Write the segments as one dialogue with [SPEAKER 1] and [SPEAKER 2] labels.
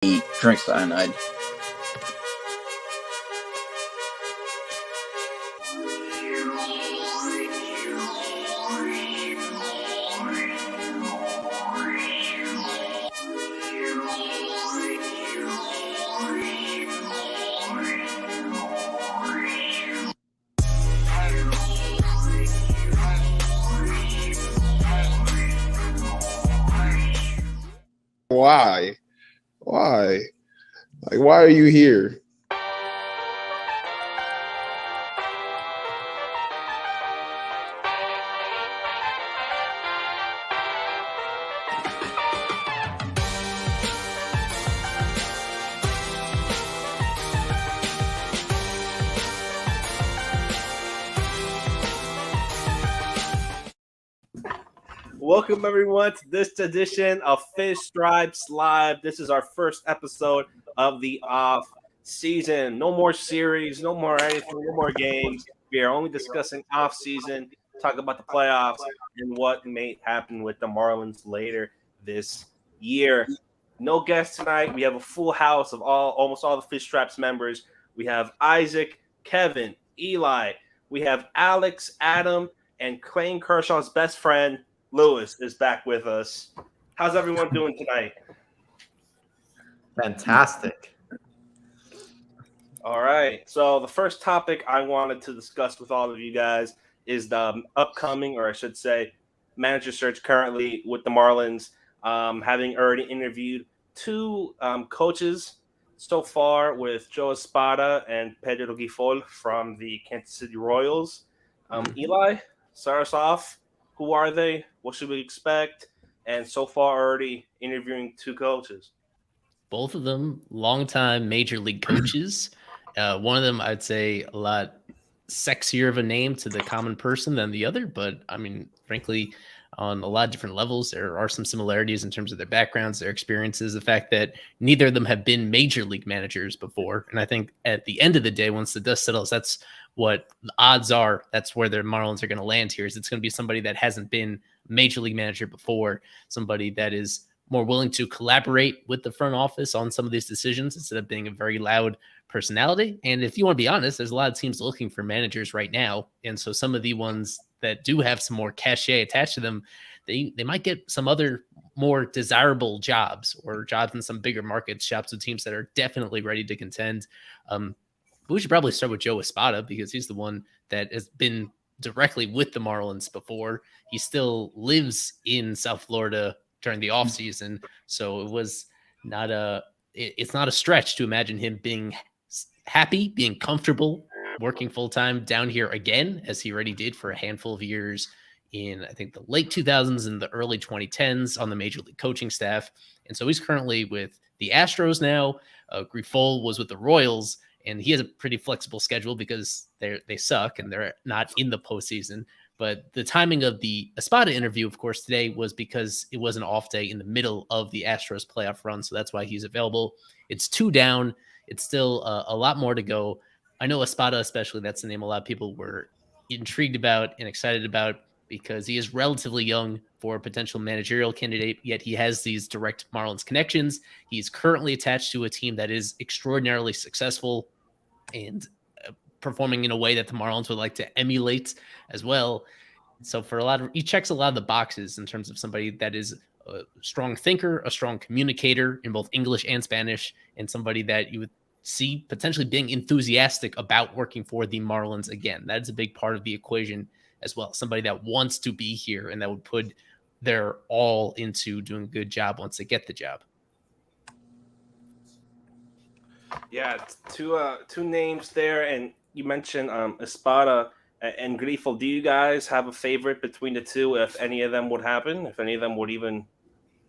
[SPEAKER 1] He drinks cyanide.
[SPEAKER 2] Why? Why? Like, why are you here?
[SPEAKER 3] Welcome everyone to this edition of Fish Stripes Live. This is our first episode of the off season. No more series, no more anything, no more games. We are only discussing off season, talk about the playoffs and what may happen with the Marlins later this year. No guests tonight. We have a full house of almost all the Fish Stripes members. We have Isaac, Kevin, Eli. We have Alex, Adam, and Clayton Kershaw's best friend, Lewis, is back with us. How's everyone doing tonight?
[SPEAKER 4] Fantastic.
[SPEAKER 3] All right. So the first topic I wanted to discuss with all of you guys is the upcoming, or I should say, manager search currently with the Marlins. Having already interviewed two coaches so far with Joe Espada and Pedro Guifol from the Kansas City Royals. Eli, start us off. Who are they? What should we expect? And so far, already interviewing two coaches.
[SPEAKER 5] Both of them longtime major league coaches. One of them, I'd say, a lot sexier of a name to the common person than the other. But I mean, frankly, on a lot of different levels, there are some similarities in terms of their backgrounds, their experiences, the fact that neither of them have been major league managers before. And I think at the end of the day, once the dust settles, that's what the odds are. That's where the Marlins are going to land here. Is it's going to be somebody that hasn't been major league manager before, somebody that is more willing to collaborate with the front office on some of these decisions instead of being a very loud personality. And if you want to be honest, there's a lot of teams looking for managers right now. And so some of the ones that do have some more cachet attached to them, they might get some other more desirable jobs or jobs in some bigger markets, jobs with teams that are definitely ready to contend. But we should probably start with Joe Espada because he's the one that has been directly with the Marlins before. He still lives in South Florida during the offseason. So it's not a stretch to imagine him being happy, being comfortable, working full-time down here again, as he already did for a handful of years in, I think, the late 2000s and the early 2010s on the major league coaching staff. And so he's currently with the Astros now. Grifol was with the Royals, and he has a pretty flexible schedule because they suck and they're not in the postseason. But the timing of the Espada interview, of course, today was because it was an off day in the middle of the Astros playoff run. So that's why he's available. It's 2 down. It's still a lot more to go. I know Espada, especially, that's the name a lot of people were intrigued about and excited about because he is relatively young for a potential managerial candidate, yet he has these direct Marlins connections. He's currently attached to a team that is extraordinarily successful and performing in a way that the Marlins would like to emulate as well. So he checks a lot of the boxes in terms of somebody that is a strong thinker, a strong communicator in both English and Spanish, and somebody that you would see potentially being enthusiastic about working for the Marlins again. That's a big part of the equation as well. Somebody that wants to be here and that would put their all into doing a good job once they get the job.
[SPEAKER 3] Yeah, two names there, and you mentioned Espada and Grifol. Do you guys have a favorite between the two? If any of them would happen, if any of them would even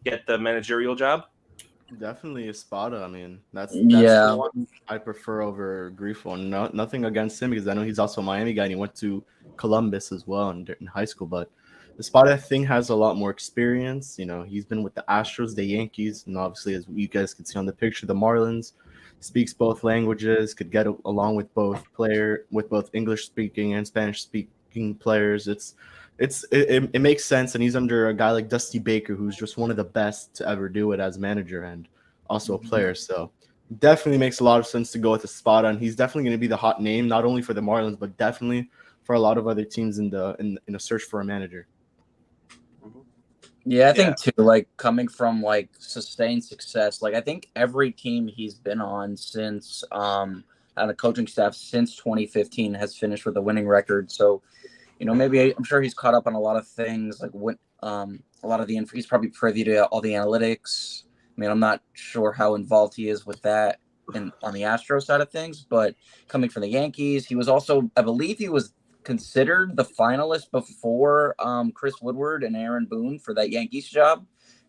[SPEAKER 3] get the managerial job?
[SPEAKER 4] Definitely Espada. I mean, that's
[SPEAKER 1] Yeah.
[SPEAKER 4] the one I prefer over Grifo. Nothing against him because I know he's also a Miami guy and he went to Columbus as well in high school. But Espada, I think, has a lot more experience. You know, he's been with the Astros, the Yankees, and obviously, as you guys can see on the picture, the Marlins. Speaks both languages, could get along with both English speaking and Spanish speaking players. It makes sense, and he's under a guy like Dusty Baker, who's just one of the best to ever do it as manager. And also a player. So definitely makes a lot of sense to go with Espada, and he's definitely going to be the hot name, not only for the Marlins, but definitely for a lot of other teams in a search for a manager.
[SPEAKER 1] Yeah, I think too, like coming from like sustained success, like I think every team he's been on since on the coaching staff since 2015 has finished with a winning record. So, maybe I'm sure he's caught up on a lot of things, like a lot of the info. He's probably privy to all the analytics. I mean, I'm not sure how involved he is with that and on the Astro side of things, but coming from the Yankees, he was also, I believe he was considered the finalist before Chris Woodward and Aaron Boone for that Yankees job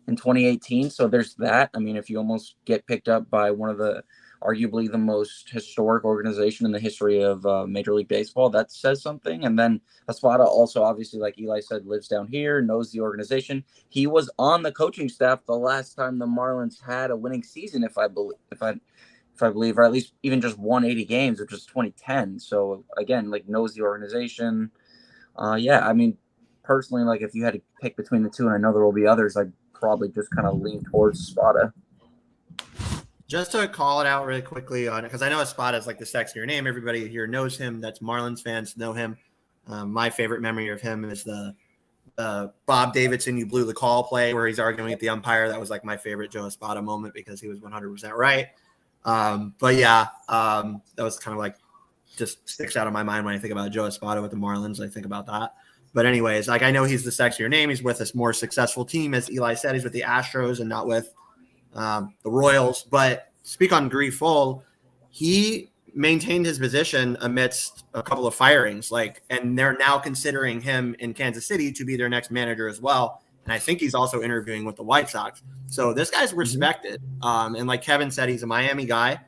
[SPEAKER 1] in 2018. So there's that. I mean, if you almost get picked up by one of the arguably the most historic organization in the history of Major League Baseball, that says something. And then Espada also, obviously, like Eli said, lives down here, knows the organization. He was on the coaching staff the last time the Marlins had a winning season, if I believe, or at least even just 180 games, which was 2010. So again, like knows the organization. Yeah, I mean, personally, like if you had to pick between the two, and I know there will be others, I'd probably just kind of lean towards Espada.
[SPEAKER 6] Just to call it out really quickly on it, because I know Espada is like the sexier name. Everybody here knows him. That's Marlins fans know him. My favorite memory of him is the Bob Davidson, you blew the call play where he's arguing with the umpire. That was like my favorite Joe Espada moment because he was 100% right. But yeah, that was kind of like just sticks out of my mind when I think about Joe Espada with the Marlins. I think about that. But anyways, like I know he's the sexier name. He's with a more successful team, as Eli said. He's with the Astros and not with the Royals. But speak on Grifol, he maintained his position amidst a couple of firings, and they're now considering him in Kansas City to be their next manager as well. And I think he's also interviewing with the White Sox. So this guy's respected. And like Kevin said, he's a Miami guy.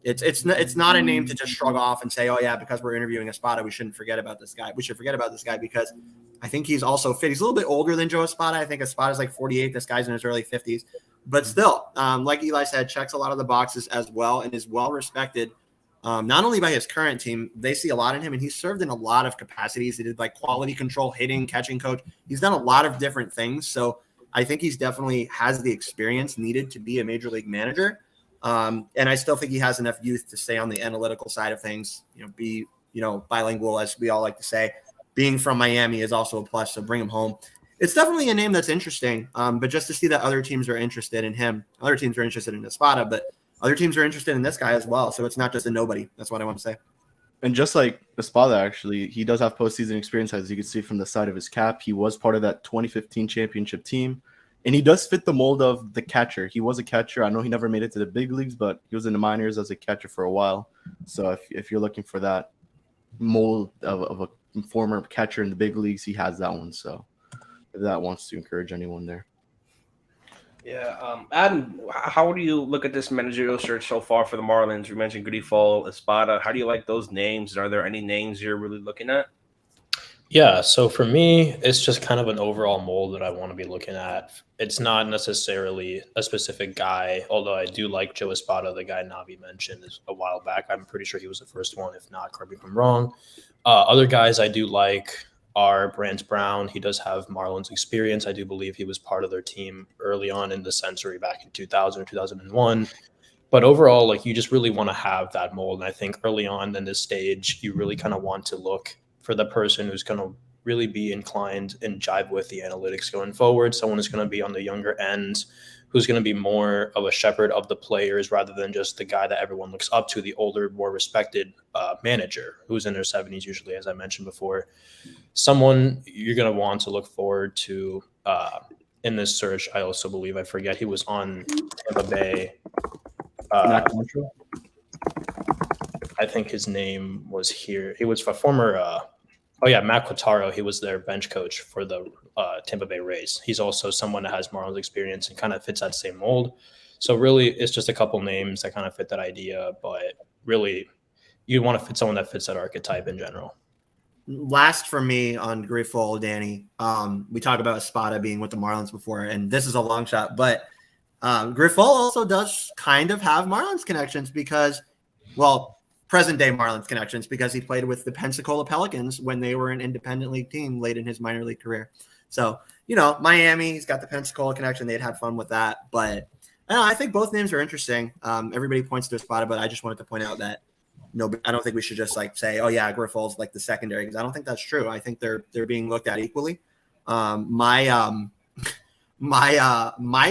[SPEAKER 6] It's not a name to just shrug off and say, oh yeah, because we're interviewing Espada, we shouldn't forget about this guy. We should forget about this guy because I think he's also fit. He's a little bit older than Joe Espada. I think Espada's like 48. This guy's in his early 50s. But still, like Eli said, checks a lot of the boxes as well and is well respected. Not only by his current team, they see a lot in him, and he's served in a lot of capacities. He did like quality control, hitting, catching coach. He's done a lot of different things. So I think he's definitely has the experience needed to be a major league manager. And I still think he has enough youth to stay on the analytical side of things, be, bilingual, as we all like to say. Being from Miami is also a plus, so bring him home. It's definitely a name that's interesting, but just to see that other teams are interested in him. Other teams are interested in Espada, but other teams are interested in this guy as well. So it's not just a nobody. That's what I want to say.
[SPEAKER 4] And just like Espada, actually, he does have postseason experience, as you can see from the side of his cap. He was part of that 2015 championship team, and he does fit the mold of the catcher. He was a catcher. I know he never made it to the big leagues, but he was in the minors as a catcher for a while. So if you're looking for that mold of a former catcher in the big leagues, he has that one. So if that wants to encourage anyone there.
[SPEAKER 3] Yeah, Adam, how do you look at this managerial search so far for the Marlins? You mentioned Grifol, Espada. How do you like those names? Are there any names you're really looking at?
[SPEAKER 7] Yeah, so for me, it's just kind of an overall mold that I want to be looking at. It's not necessarily a specific guy, although I do like Joe Espada, the guy Navi mentioned a while back. I'm pretty sure he was the first one, if not, correct me if I'm wrong. Other guys I do like are Brant Brown. He does have Marlins experience. I do believe he was part of their team early on in the century back in 2000 or 2001. But overall, you just really want to have that mold. And I think early on in this stage, you really kind of want to look for the person who's going to really be inclined and jive with the analytics going forward. Someone who's going to be on the younger end, who's going to be more of a shepherd of the players rather than just the guy that everyone looks up to, the older, more respected manager who's in their 70s usually, as I mentioned before. Someone you're going to want to look forward to in this search. I also believe, I forget, he was on Tampa Bay. I think his name was here. He was a former Matt Quattaro. He was their bench coach for the Tampa Bay Rays. He's also someone that has Marlins experience and kind of fits that same mold. So really, it's just a couple names that kind of fit that idea. But really, you want to fit someone that fits that archetype in general.
[SPEAKER 6] Last for me on Grifol, Danny, we talked about Espada being with the Marlins before, and this is a long shot, but Grifol also does kind of have Marlins connections because, present-day Marlins connections because he played with the Pensacola Pelicans when they were an independent league team late in his minor league career. So, Miami, he's got the Pensacola connection. They'd had fun with that. But I think both names are interesting. Everybody points to Espada, but I just wanted to point out that I don't think we should just like say, oh yeah, Griffol's like the secondary, because I don't think that's true. I think they're being looked at equally. My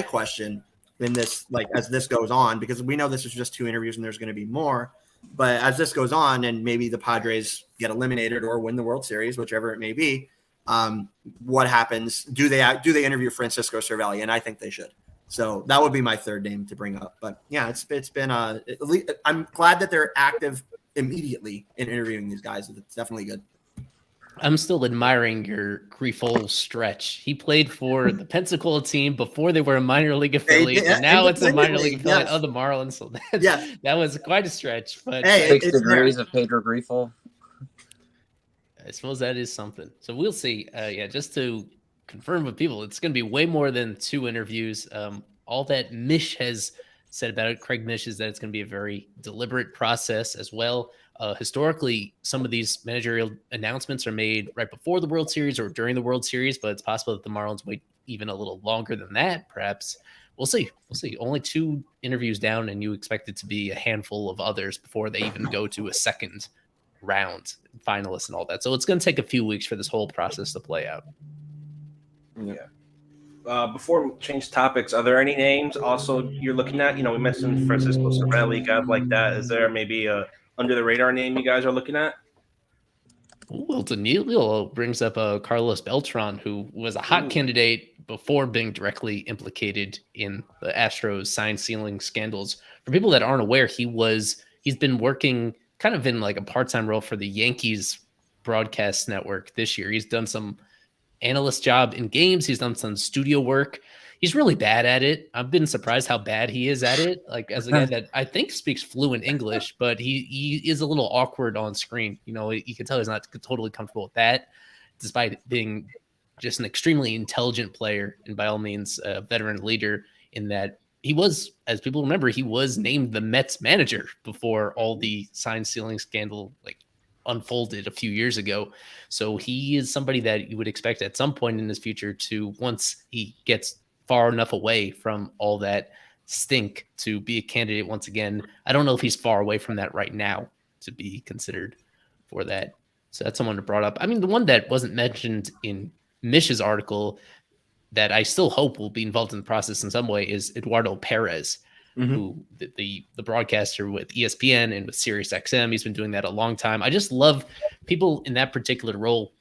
[SPEAKER 6] question in this, like as this goes on, because we know this is just 2 interviews and there's going to be more, but as this goes on and maybe the Padres get eliminated or win the World Series, whichever it may be, what happens? Do they interview Francisco Cervelli? And I think they should. So that would be my third name to bring up. But yeah, it's been I'm glad that they're active immediately in interviewing these guys. It's definitely good.
[SPEAKER 5] I'm still admiring your Grifol stretch. He played for the Pensacola team before they were a minor league affiliate, and now it's a minor league affiliate of the Marlins. So that was quite a stretch. But
[SPEAKER 6] hey,
[SPEAKER 1] 6 degrees of Pedro Grifol.
[SPEAKER 5] I suppose that is something. So we'll see. Just to confirm with people, it's going to be way more than 2 interviews. All that Mish has said about it, Craig Mish, is that it's going to be a very deliberate process as well. Historically, some of these managerial announcements are made right before the World Series or during the World Series, but it's possible that the Marlins wait even a little longer than that, perhaps. We'll see. Only 2 interviews down, and you expect it to be a handful of others before they even go to a second round, finalists and all that. So it's going to take a few weeks for this whole process to play out.
[SPEAKER 3] Yeah. Before we change topics, are there any names also you're looking at? We mentioned Francisco Cervelli, guys like that. Is there maybe a under the radar name you guys are looking at?
[SPEAKER 5] Well, Danilo brings up Carlos Beltran, who was a hot candidate before being directly implicated in the Astros sign stealing scandals. For people that aren't aware, he's been working kind of in like a part-time role for the Yankees broadcast network this year. He's done some analyst job in games. He's done some studio work. He's really bad at it. I've been surprised how bad he is at it. Like as a guy that I think speaks fluent English, but he is a little awkward on screen. You can tell he's not totally comfortable with that, despite being just an extremely intelligent player and by all means a veteran leader in that he was, as people remember, he was named the Mets manager before all the sign stealing scandal unfolded a few years ago. So he is somebody that you would expect at some point in his future to, once he gets far enough away from all that stink, to be a candidate once again. I don't know if he's far away from that right now to be considered for that. So that's someone that brought up. I mean, the one that wasn't mentioned in Mish's article that I still hope will be involved in the process in some way is Eduardo Perez, who the broadcaster with ESPN and with Sirius XM. He's been doing that a long time. I just love people in that particular role.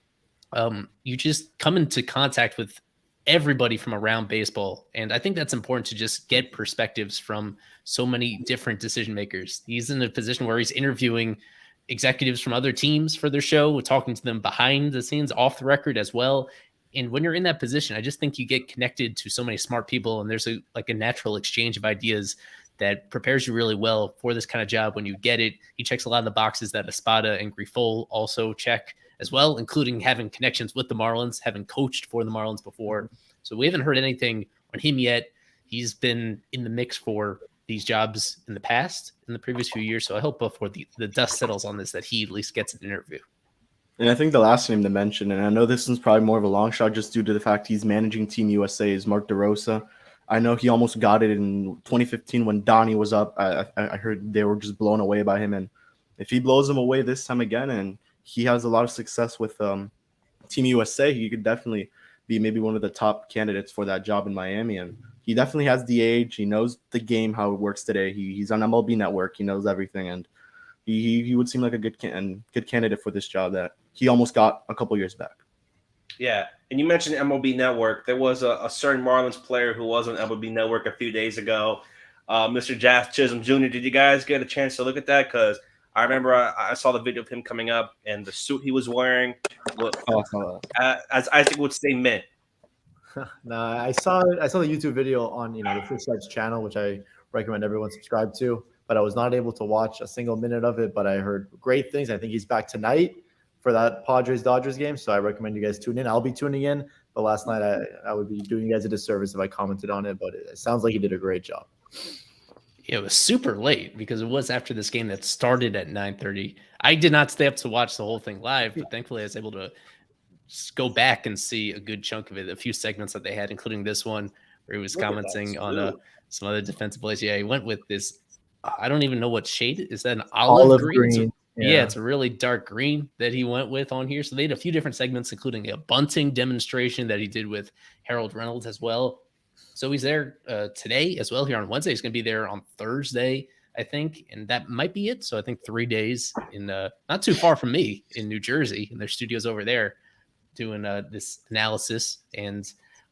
[SPEAKER 5] You just come into contact with everybody from around baseball. And I think that's important to just get perspectives from so many different decision makers. He's in a position where he's interviewing executives from other teams for their show, talking to them behind the scenes, off the record as well. And when you're in that position, I just think you get connected to so many smart people, and there's a natural exchange of ideas that prepares you really well for this kind of job when you get it. He checks a lot of the boxes that Espada and Grifol also check as well, including having connections with the Marlins, having coached for the Marlins before. So we haven't heard anything on him yet. He's been in the mix for these jobs in the past, in the previous few years. So I hope before the dust settles on this that he at least gets an interview.
[SPEAKER 4] And I think the last name to mention, and I know this one's probably more of a long shot just due to the fact he's managing Team USA, is Mark DeRosa. I know he almost got it in 2015 when Donnie was up. I heard they were just blown away by him. And if he blows them away this time again and he has a lot of success with Team USA, he could definitely be maybe one of the top candidates for that job in Miami. And he definitely has the age. He knows the game, how it works today. He's on MLB Network. He knows everything. And he would seem like a good candidate for this job that he almost got a couple years back.
[SPEAKER 3] Yeah, and you mentioned MLB Network. There was a certain Marlins player who was on MLB Network a few days ago, Mr. Jazz Chisholm Jr. Did you guys get a chance to look at that? Because I remember I saw the video of him coming up, and the suit he was wearing, as Isaac would say, mint.
[SPEAKER 8] No, I saw the YouTube video on the Fish Stripes channel, which I recommend everyone subscribe to. But I was not able to watch a single minute of it. But I heard great things. I think he's back tonight for that Padres-Dodgers game. So I recommend you guys tune in. I'll be tuning in. But last night I would be doing you guys a disservice if I commented on it. But it sounds like he did a great job.
[SPEAKER 5] It was super late because it was after this game that started at 9:30. I did not stay up to watch the whole thing live, but thankfully I was able to go back and see a good chunk of it, a few segments that they had, including this one where he was
[SPEAKER 3] Look at that
[SPEAKER 5] commenting on
[SPEAKER 3] smooth.
[SPEAKER 5] some other defensive plays. Yeah, he went with this. I don't even know what shade is that. An
[SPEAKER 8] Olive
[SPEAKER 5] green?
[SPEAKER 8] green.
[SPEAKER 5] Yeah, it's a really dark green that he went with on here. So they had a few different segments, including a bunting demonstration that he did with Harold Reynolds as well. So he's there today as well here on Wednesday. He's going to be there on Thursday, I think, and that might be it. So I think 3 days in not too far from me in New Jersey, in their studios over there, doing this analysis. And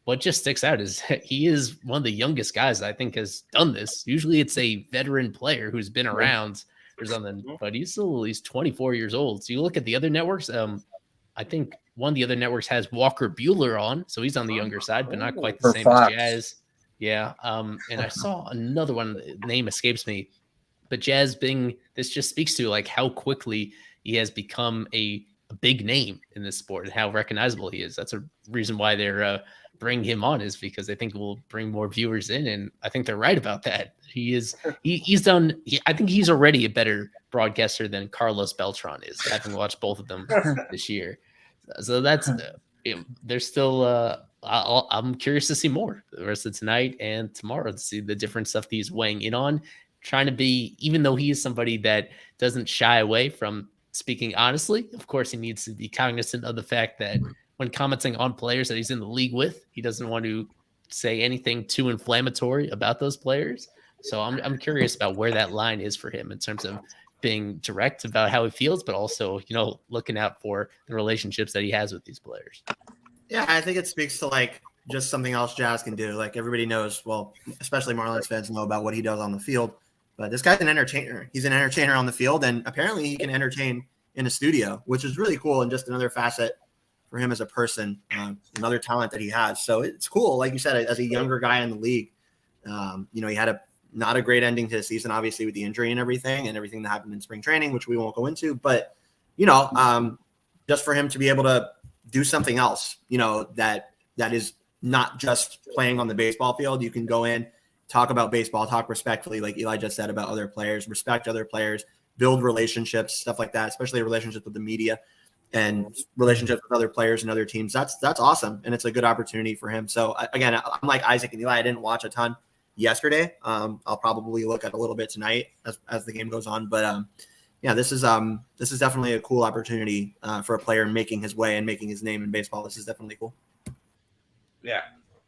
[SPEAKER 5] what just sticks out is he is one of the youngest guys I think has done this. Usually it's a veteran player who's been around or something, but he's 24 years old. So you look at the other networks. I think one of the other networks has Walker Bueller on, so he's on the younger side, but not quite the
[SPEAKER 1] For
[SPEAKER 5] same
[SPEAKER 1] Fox.
[SPEAKER 5] as Jazz. Yeah. And I saw another one, the name escapes me, but Jazz Bing, this just speaks to like how quickly he has become a big name in this sport and how recognizable he is. That's a reason why they're bringing him on, is because they think it will bring more viewers in. And I think they're right about that. He's done. I think he's already a better broadcaster than Carlos Beltran is, having watched both of them this year. So that's there's still. I'm curious to see more the rest of tonight and tomorrow to see the different stuff that he's weighing in on, trying to be, even though he is somebody that doesn't shy away from speaking honestly. Of course, he needs to be cognizant of the fact that when commenting on players that he's in the league with, he doesn't want to say anything too inflammatory about those players. So I'm curious about where that line is for him in terms of being direct about how he feels, but also, looking out for the relationships that he has with these players.
[SPEAKER 6] Yeah, I think it speaks to like just something else Jazz can do. Like everybody knows, well, especially Marlins fans know about what he does on the field. But this guy's an entertainer. He's an entertainer on the field, and apparently he can entertain in a studio, which is really cool and just another facet for him as a person, another talent that he has. So it's cool. Like you said, as a younger guy in the league, he had not a great ending to the season, obviously with the injury and everything that happened in spring training, which we won't go into, but just for him to be able to do something else, that is not just playing on the baseball field. You can go in, talk about baseball, talk respectfully, like Eli just said about other players, respect other players, build relationships, stuff like that, especially relationships with the media and relationships with other players and other teams. That's awesome. And it's a good opportunity for him. So again, I'm like Isaac and Eli. I didn't watch a ton yesterday. I'll probably look at a little bit tonight as the game goes on, but this is definitely a cool opportunity for a player making his way and making his name in baseball. This is definitely cool.
[SPEAKER 3] Yeah.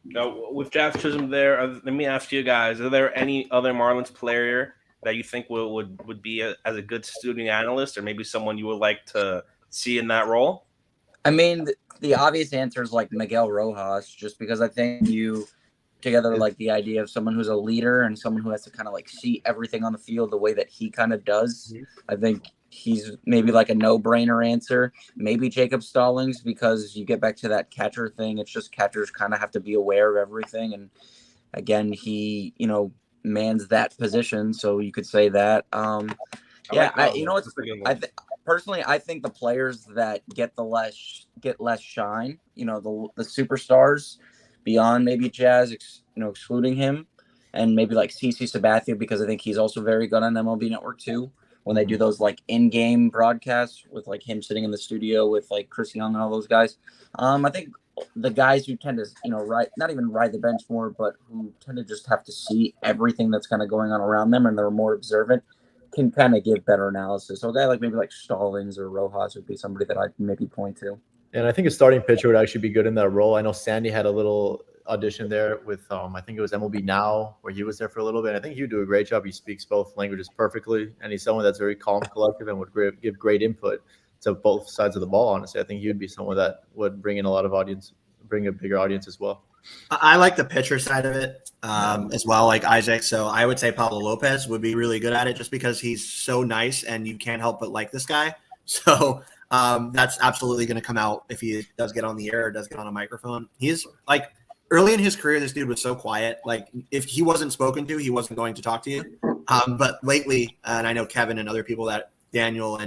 [SPEAKER 3] Now, with Jazz Chisholm there, let me ask you guys: are there any other Marlins player that you think would be as a good student analyst, or maybe someone you would like to see in that role?
[SPEAKER 1] I mean, the obvious answer is like Miguel Rojas, just because I think you together like the idea of someone who's a leader and someone who has to kind of like see everything on the field the way that he kind of does. I think he's maybe like a no-brainer answer. Maybe Jacob Stallings, because you get back to that catcher thing. It's just catchers kind of have to be aware of everything. And again, he, mans that position. So you could say that. Personally, I think the players that get less shine, the superstars beyond maybe Jazz, excluding him, and maybe like CC Sabathia, because I think he's also very good on MLB Network too. When they do those like in-game broadcasts with like him sitting in the studio with like Chris Young and all those guys. I think the guys who tend to, not even ride the bench more, but who tend to just have to see everything that's kind of going on around them and they're more observant, can kind of give better analysis. So a guy like maybe like Stallings or Rojas would be somebody that I'd maybe point to.
[SPEAKER 8] And I think a starting pitcher would actually be good in that role. I know Sandy had a little audition there with I think it was MLB Now, where he was there for a little bit. I think he'd do a great job. He speaks both languages perfectly, and he's someone that's very calm, collective, and would give great input to both sides of the ball. Honestly, I think he would be someone that would bring in a lot of audience, bring a bigger audience as well.
[SPEAKER 6] I like the pitcher side of it as well, like Isaac. So I would say Pablo Lopez would be really good at it, just because he's so nice and you can't help but like this guy. So that's absolutely going to come out if he does get on the air or does get on a microphone. He's like, early in his career, this dude was so quiet. Like if he wasn't spoken to, he wasn't going to talk to you. But lately, and I know Kevin and other people, that Daniel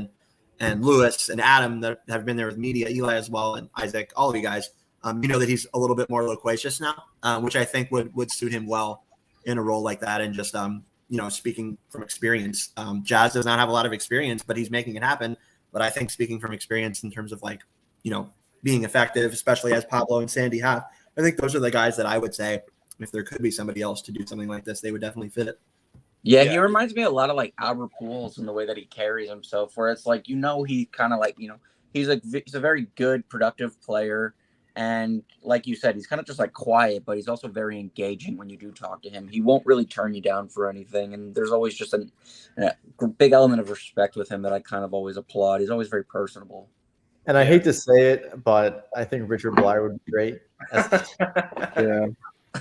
[SPEAKER 6] and Lewis and Adam that have been there with media, Eli as well, and Isaac, all of you guys, that he's a little bit more loquacious now, which I think would suit him well in a role like that. And just, speaking from experience, Jazz does not have a lot of experience, but he's making it happen. But I think speaking from experience in terms of being effective, especially as Pablo and Sandy have, I think those are the guys that I would say if there could be somebody else to do something like this, they would definitely fit.
[SPEAKER 1] Yeah, he reminds me a lot of like Albert Pujols in the way that he carries himself, where it's like, he kind of like, he's a very good, productive player. And like you said, he's kind of just like quiet, but he's also very engaging when you do talk to him. He won't really turn you down for anything. And there's always just a big element of respect with him that I kind of always applaud. He's always very personable.
[SPEAKER 8] And I hate to say it, but I think Richard Blyer would be great.
[SPEAKER 4] Yeah.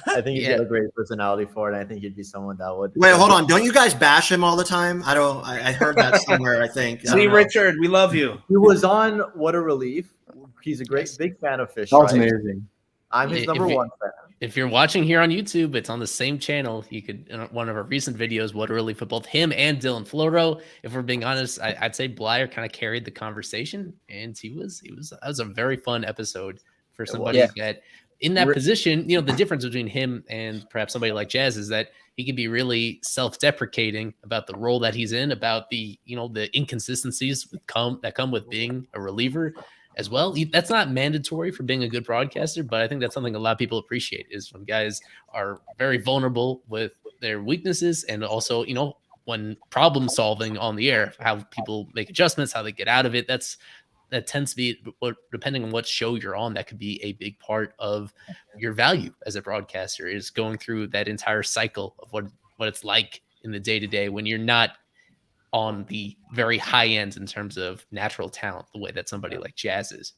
[SPEAKER 8] I think he's got a great personality for it. I think he'd be someone that would.
[SPEAKER 6] Wait, hold on. Don't you guys bash him all the time? I heard that somewhere, I think.
[SPEAKER 3] See, Richard, we love you.
[SPEAKER 8] He was on What a Relief. He's a big fan of Fish.
[SPEAKER 4] That was amazing.
[SPEAKER 8] I'm his number one fan.
[SPEAKER 5] If you're watching here on YouTube, it's on the same channel. You could, in one of our recent videos, What a Relief, for both him and Dylan Floro. If we're being honest, I'd say Blyer kind of carried the conversation, and that was a very fun episode for somebody that in that position. The difference between him and perhaps somebody like Jazz is that he can be really self-deprecating about the role that he's in, about the inconsistencies that come with being a reliever as well. That's not mandatory for being a good broadcaster, but I think that's something a lot of people appreciate, is when guys are very vulnerable with their weaknesses, and also, when problem solving on the air, how people make adjustments, how they get out of it. That tends to be, depending on what show you're on, that could be a big part of your value as a broadcaster, is going through that entire cycle of what it's like in the day-to-day when you're not on the very high end in terms of natural talent, the way that somebody like Jazz is.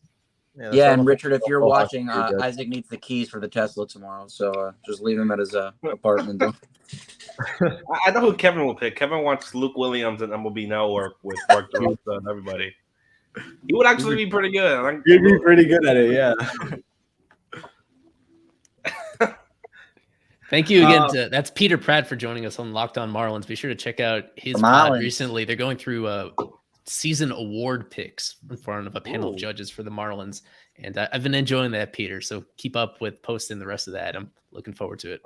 [SPEAKER 1] Yeah, and Richard, if you're watching, Isaac needs the keys for the Tesla tomorrow, so just leave him at his apartment.
[SPEAKER 3] I know who Kevin will pick. Kevin wants Luke Williams and MLB Network with Mark DeRosa and everybody. He would actually be pretty good.
[SPEAKER 4] You'd be pretty good at it, yeah.
[SPEAKER 5] Thank you again. That's Peter Pratt for joining us on Locked On Marlins. Be sure to check out his pod recently. They're going through season award picks in front of a panel of judges for the Marlins. And I've been enjoying that, Peter. So keep up with posting the rest of that. I'm looking forward to it.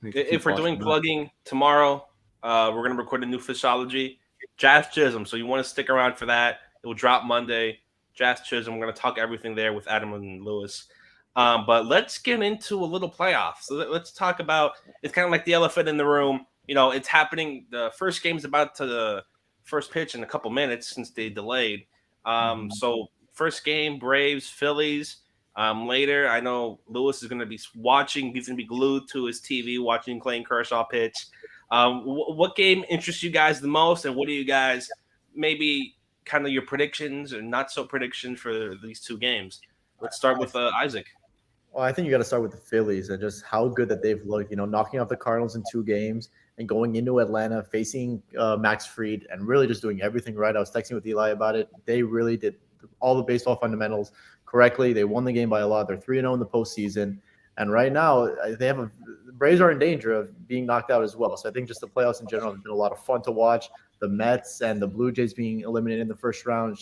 [SPEAKER 3] If we're doing plugging tomorrow, we're going to record a new Fishology, Jazz Chisholm. So you want to stick around for that. It will drop Monday. Jazz Chisholm. We're going to talk everything there with Adam and Lewis. But let's get into a little playoffs. So let's talk about, it's kind of like the elephant in the room. It's happening. The first game's about to the first pitch in a couple minutes since they delayed. So first game, Braves, Phillies. Later, I know Lewis is going to be watching. He's going to be glued to his TV watching Clayton Kershaw pitch. What game interests you guys the most, and what do you guys maybe kind of your predictions or not so predictions for these two games? Let's start with Isaac.
[SPEAKER 8] Well, I think you got to start with the Phillies and just how good that they've looked, knocking off the Cardinals in 2 games and going into Atlanta, facing Max Fried, and really just doing everything right. I was texting with Eli about it. They really did all the baseball fundamentals correctly. They won the game by a lot. They're 3-0 in the postseason. And right now, the Braves are in danger of being knocked out as well. So I think just the playoffs in general have been a lot of fun to watch. The Mets and the Blue Jays being eliminated in the first round,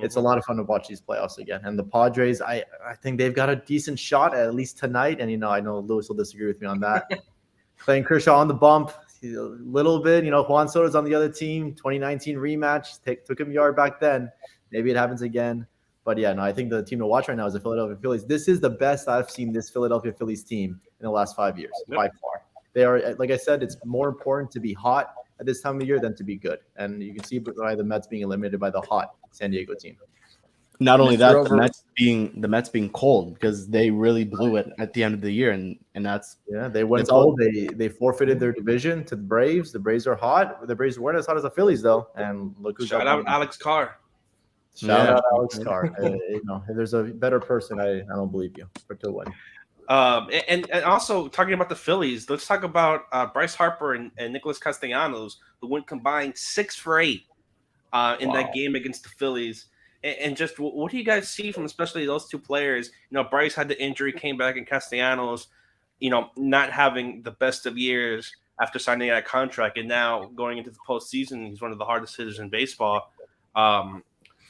[SPEAKER 8] it's a lot of fun to watch these playoffs again. And the Padres, I think they've got a decent shot at least tonight. And, I know Lewis will disagree with me on that. Clayton Kershaw on the bump a little bit. Juan Soto's on the other team. 2019 rematch. Took him yard back then. Maybe it happens again. But, yeah, no, I think the team to watch right now is the Philadelphia Phillies. This is the best I've seen this Philadelphia Phillies team in the last 5 years, by far. They are, like I said, it's more important to be hot at this time of year than to be good. And you can see by the Mets being eliminated by the hot San Diego team.
[SPEAKER 4] Not only that, the Mets being cold, because they really blew it at the end of the year, and that's
[SPEAKER 8] they went cold. They forfeited their division to the Braves. The Braves are hot. The Braves weren't as hot as the Phillies though. And look who's
[SPEAKER 3] shout out Alex Carr.
[SPEAKER 8] Shout out Alex Carr. If there's a better person, I don't believe you for to win.
[SPEAKER 3] And also talking about the Phillies, let's talk about Bryce Harper and Nicholas Castellanos, who went combined 6 for 8 in that game against the Phillies. And just what do you guys see from especially those two players? Bryce had the injury, came back, and Castellanos, not having the best of years after signing that contract, and now going into the postseason, he's one of the hardest hitters in baseball.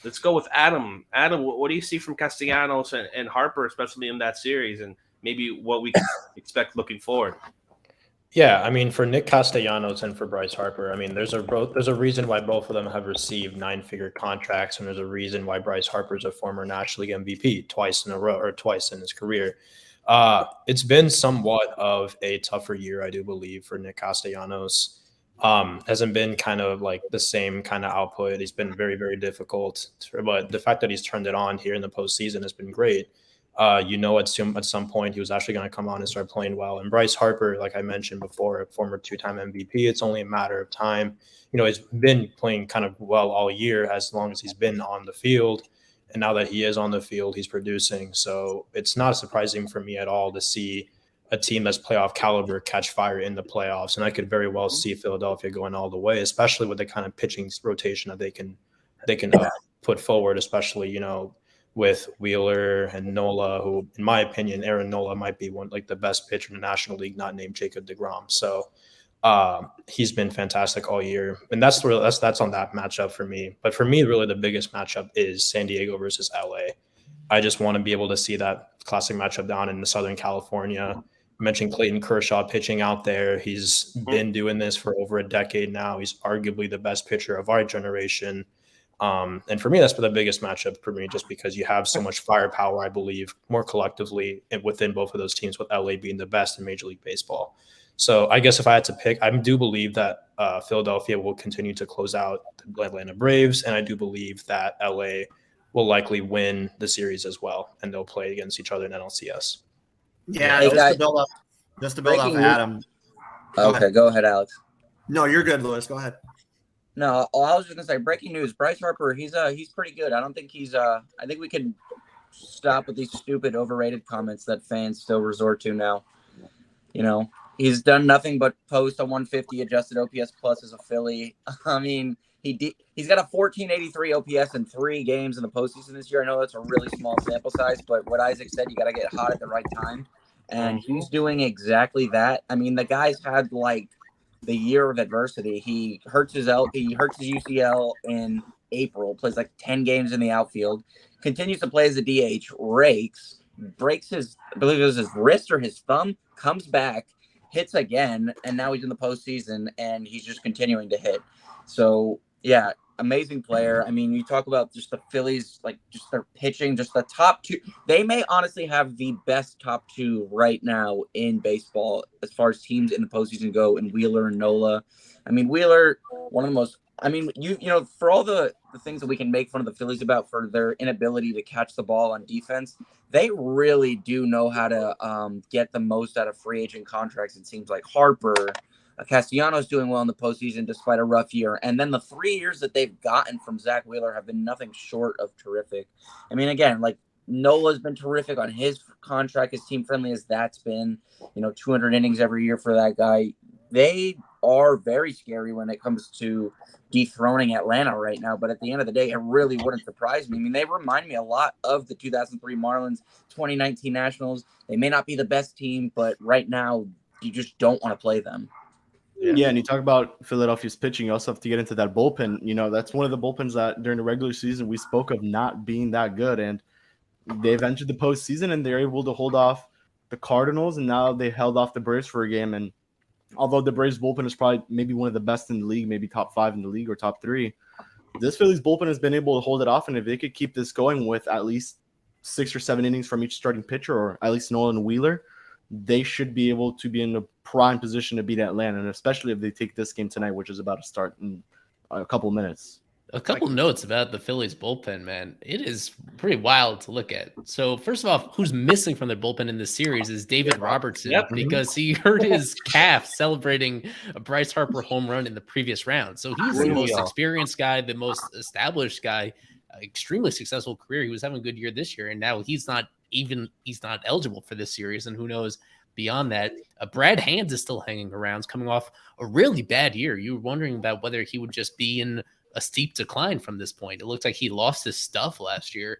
[SPEAKER 3] Let's go with Adam. Adam, what do you see from Castellanos and Harper, especially in that series, and maybe what we can expect looking forward?
[SPEAKER 7] Yeah, I mean, for Nick Castellanos and for Bryce Harper, I mean, there's a reason why both of them have received 9-figure contracts, and there's a reason why Bryce Harper is a former National League MVP twice in a row, or twice in his career. It's been somewhat of a tougher year, I do believe, for Nick Castellanos. Hasn't been kind of like the same kind of output. He's been very, very difficult. But the fact that he's turned it on here in the postseason has been great. At some point he was actually going to come on and start playing well. And Bryce Harper, like I mentioned before, a former 2-time MVP, it's only a matter of time. He's been playing kind of well all year as long as he's been on the field. And now that he is on the field, he's producing. So it's not surprising for me at all to see a team that's playoff caliber catch fire in the playoffs. And I could very well see Philadelphia going all the way, especially with the kind of pitching rotation that they can put forward, especially, with Wheeler and Nola, who, in my opinion, Aaron Nola might be the best pitcher in the National League, not named Jacob deGrom. So he's been fantastic all year. And that's on that matchup for me. But for me, really the biggest matchup is San Diego versus LA. I just want to be able to see that classic matchup down in Southern California. I mentioned Clayton Kershaw pitching out there. He's been doing this for over a decade now. He's arguably the best pitcher of our generation. And for me, that's been the biggest matchup for me, just because you have so much firepower, I believe, more collectively within both of those teams, with LA being the best in Major League Baseball. So I guess if I had to pick, I do believe that Philadelphia will continue to close out the Atlanta Braves, and I do believe that LA will likely win the series as well, and they'll play against each other in NLCS.
[SPEAKER 6] Yeah,
[SPEAKER 1] Hey,
[SPEAKER 6] just to build off Adam.
[SPEAKER 1] Go ahead, Alex.
[SPEAKER 6] No, you're good, Lewis. Go ahead.
[SPEAKER 1] No, I was just gonna say, breaking news: Bryce Harper, he's pretty good. I don't think I think we can stop with these stupid, overrated comments that fans still resort to now. He's done nothing but post a 150 adjusted OPS plus as a Philly. I mean, he's got a 1483 OPS in 3 games in the postseason this year. I know that's a really small sample size, but what Isaac said, you got to get hot at the right time, and he's doing exactly that. I mean, the guy's had the year of adversity. He hurts his UCL in April, plays 10 games in the outfield, continues to play as a DH, breaks his, I believe it was his wrist or his thumb, comes back, hits again, and now he's in the postseason, and he's just continuing to hit. So, yeah, amazing player. I mean, you talk about just the Phillies, just their pitching, just the top 2. They may honestly have the best top 2 right now in baseball as far as teams in the postseason go, in Wheeler and Nola. I mean, Wheeler, one of the most, for all the things that we can make fun of the Phillies about for their inability to catch the ball on defense, they really do know how to get the most out of free agent contracts. It seems like Harper, Castellanos doing well in the postseason despite a rough year. And then the 3 years that they've gotten from Zach Wheeler have been nothing short of terrific. I mean, again, Nola's been terrific on his contract, as team friendly as that's been, 200 innings every year for that guy. They are very scary when it comes to dethroning Atlanta right now. But at the end of the day, it really wouldn't surprise me. I mean, they remind me a lot of the 2003 Marlins, 2019 Nationals. They may not be the best team, but right now you just don't want to play them.
[SPEAKER 4] Yeah, and you talk about Philadelphia's pitching, you also have to get into that bullpen. That's one of the bullpens that during the regular season we spoke of not being that good, and they've entered the postseason and they're able to hold off the Cardinals, and now they held off the Braves for a game. And although the Braves bullpen is probably maybe one of the best in the league, maybe top 5 in the league or top 3, this Phillies bullpen has been able to hold it off, and if they could keep this going with at least 6 or 7 innings from each starting pitcher, or at least Nolan and Wheeler, they should be able to be in a prime position to beat Atlanta, and especially if they take this game tonight, which is about to start in a couple of minutes.
[SPEAKER 5] A couple notes about the Phillies bullpen, man. It is pretty wild to look at. So first of all, who's missing from their bullpen in this series is David Robertson, because he hurt his calf celebrating a Bryce Harper home run in the previous round. So he's the most experienced guy, the most established guy, extremely successful career. He was having a good year this year, and now he's not eligible for this series, and who knows beyond that. Brad Hands is still hanging around, coming off a really bad year. You were wondering about whether he would just be in a steep decline from this point. It looked like he lost his stuff last year.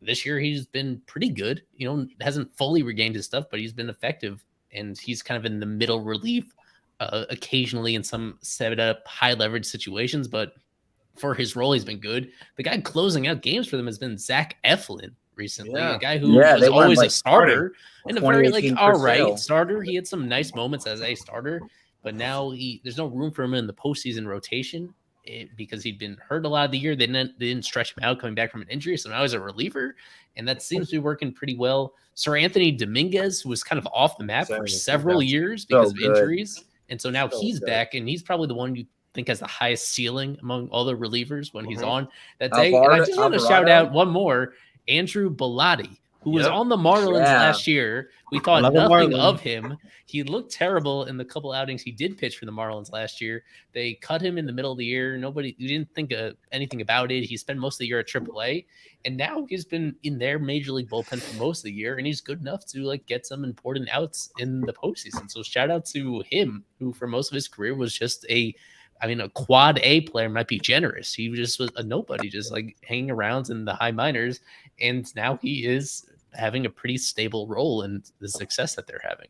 [SPEAKER 5] This year he's been pretty good. Hasn't fully regained his stuff, but he's been effective, and he's kind of in the middle relief occasionally in some set up high leverage situations, but for his role he's been good. The guy closing out games for them has been Zach Eflin recently, a guy who was always a starter and a very all right starter. He had some nice moments as a starter, but now there's no room for him in the postseason rotation. because he'd been hurt a lot of the year. They didn't stretch him out coming back from an injury. So now he's a reliever, and that seems to be working pretty well. Sir Anthony Dominguez was kind of off the map for several years because of injuries. And so now he's back, and he's probably the one you think has the highest ceiling among all the relievers when he's on that day. And I just want to shout out one more, Andrew Bellotti, who was on the Marlins last year. We thought nothing of him. He looked terrible in the couple outings he did pitch for the Marlins last year. They cut him in the middle of the year. We didn't think anything about it. He spent most of the year at AAA, and now he's been in their major league bullpen for most of the year, and he's good enough to get some important outs in the postseason. So shout out to him, who for most of his career was just a quad A player might be generous. He just was a nobody, just hanging around in the high minors, and now he is having a pretty stable role in the success that they're having.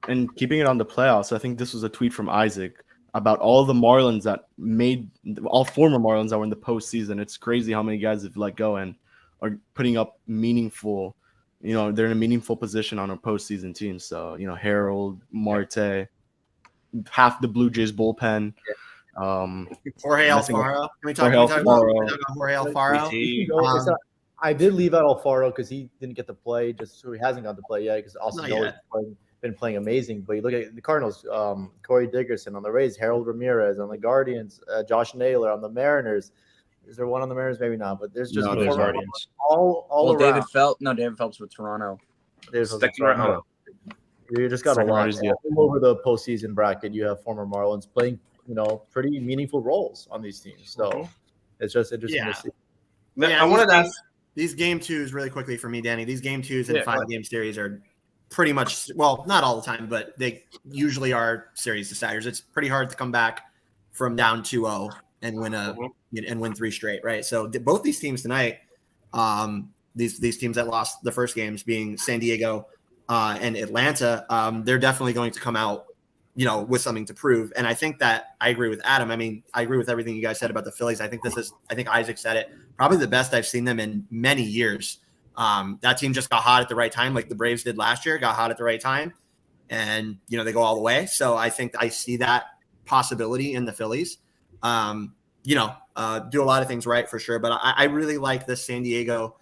[SPEAKER 4] And keeping it on the playoffs, I think this was a tweet from Isaac about all the Marlins all former Marlins that were in the postseason. It's crazy how many guys have let go and are putting up meaningful, they're in a meaningful position on a postseason team. So, Harold, Marte, half the Blue Jays bullpen.
[SPEAKER 6] Jorge Alfaro. Can we talk about Jorge Alfaro?
[SPEAKER 8] I did leave out Alfaro because he didn't get to play, just so he hasn't got to play yet because Austin has been playing amazing. But you look at the Cardinals, Corey Dickerson on the Rays, Harold Ramirez on the Guardians, Josh Naylor on the Mariners. Is there one on the Mariners? Maybe not, but there's just
[SPEAKER 7] Guardians.
[SPEAKER 8] all around.
[SPEAKER 1] David Phelps with Toronto.
[SPEAKER 8] Toronto. You just got a lot all over the postseason bracket. You have former Marlins playing, pretty meaningful roles on these teams. So it's just interesting to see.
[SPEAKER 6] I wanted to ask these game twos really quickly for me, Danny. These game twos in 5-game series are pretty much, well, not all the time, but they usually are series deciders. It's pretty hard to come back from down 2-0 and win 3 straight, right? So both these teams tonight, these teams that lost the first games being San Diego and Atlanta, they're definitely going to come out, with something to prove. And I think that I agree with Adam. I mean, I agree with everything you guys said about the Phillies. I think Isaac said it, probably the best I've seen them in many years. That team just got hot at the right time, like the Braves did last year, got hot at the right time. And, they go all the way. So I think I see that possibility in the Phillies. Do a lot of things right for sure. But I really like the San Diego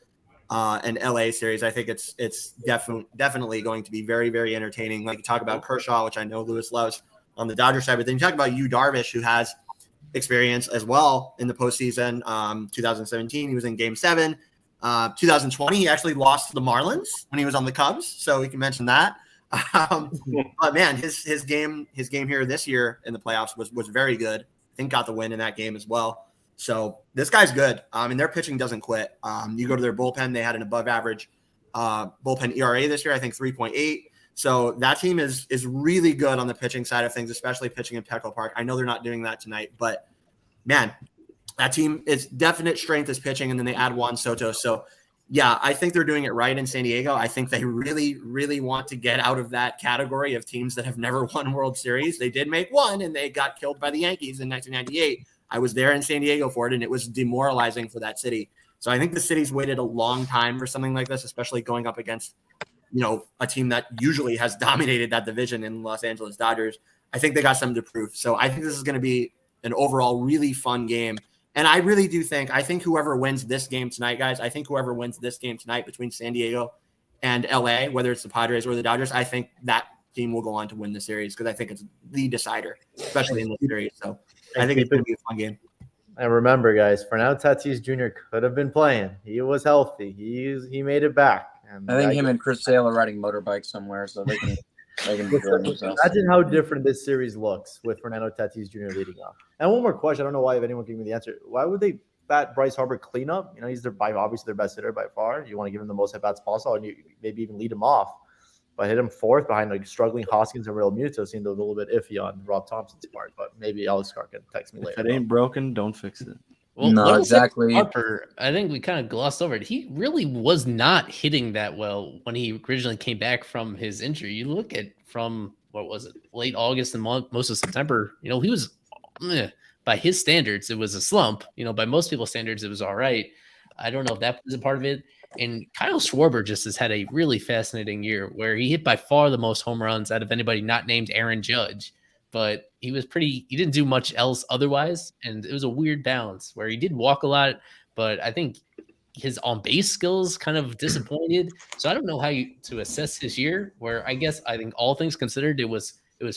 [SPEAKER 6] and LA series. I think it's definitely going to be very, very entertaining. Like you talk about Kershaw, which I know Lewis loves on the Dodgers side, but then you talk about Yu Darvish, who has experience as well in the postseason. 2017, he was in Game 7. 2020, he actually lost to the Marlins when he was on the Cubs, so we can mention that. But man, his game here this year in the playoffs was very good. I think got the win in that game as well. So this guy's good. And their pitching doesn't quit. You go to their bullpen, they had an above average bullpen ERA this year, I think 3.8. So that team is really good on the pitching side of things, especially pitching in Petco Park. I know they're not doing that tonight, but man, that team is definite strength is pitching, and then they add Juan Soto. So yeah, I think they're doing it right in San Diego. I think they really, really want to get out of that category of teams that have never won World Series. They did make one, and they got killed by the Yankees in 1998. I was there in San Diego for it, and it was demoralizing for that city. So I think the city's waited a long time for something like this, especially going up against, a team that usually has dominated that division in Los Angeles Dodgers. I think they got something to prove. So I think this is going to be an overall really fun game. And I really do think whoever wins this game tonight, guys, between San Diego and LA, whether it's the Padres or the Dodgers, I think that team will go on to win the series because I think it's the decider, especially in the series. So I think it's going to be a fun game.
[SPEAKER 8] And remember, guys, Fernando Tatis Jr. could have been playing. He was healthy. He made it back. And
[SPEAKER 1] I think him and Chris Sale are riding motorbikes somewhere, so they can
[SPEAKER 8] imagine how different this series looks with Fernando Tatis Jr. leading off. And one more question. I don't know why if anyone gave me the answer. Why would they bat Bryce Harper cleanup? He's obviously their best hitter by far. You want to give him the most at-bats possible, and you maybe even lead him off. But hit him fourth behind struggling Hoskins and Real Muto seemed a little bit iffy on Rob Thompson's part. But maybe Alex Carr can text me later.
[SPEAKER 4] If it ain't broken, don't fix it.
[SPEAKER 5] Well, no, exactly. Harper, I think we kind of glossed over it. He really was not hitting that well when he originally came back from his injury. You look at from, late August and most of September, he was, by his standards, it was a slump. By most people's standards, it was all right. I don't know if that was a part of it. And Kyle Schwarber just has had a really fascinating year where he hit by far the most home runs out of anybody not named Aaron Judge. but he didn't do much else otherwise. And it was a weird balance where he did walk a lot, but I think his on base skills kind of disappointed. So I don't know to assess his year, where I think all things considered, it was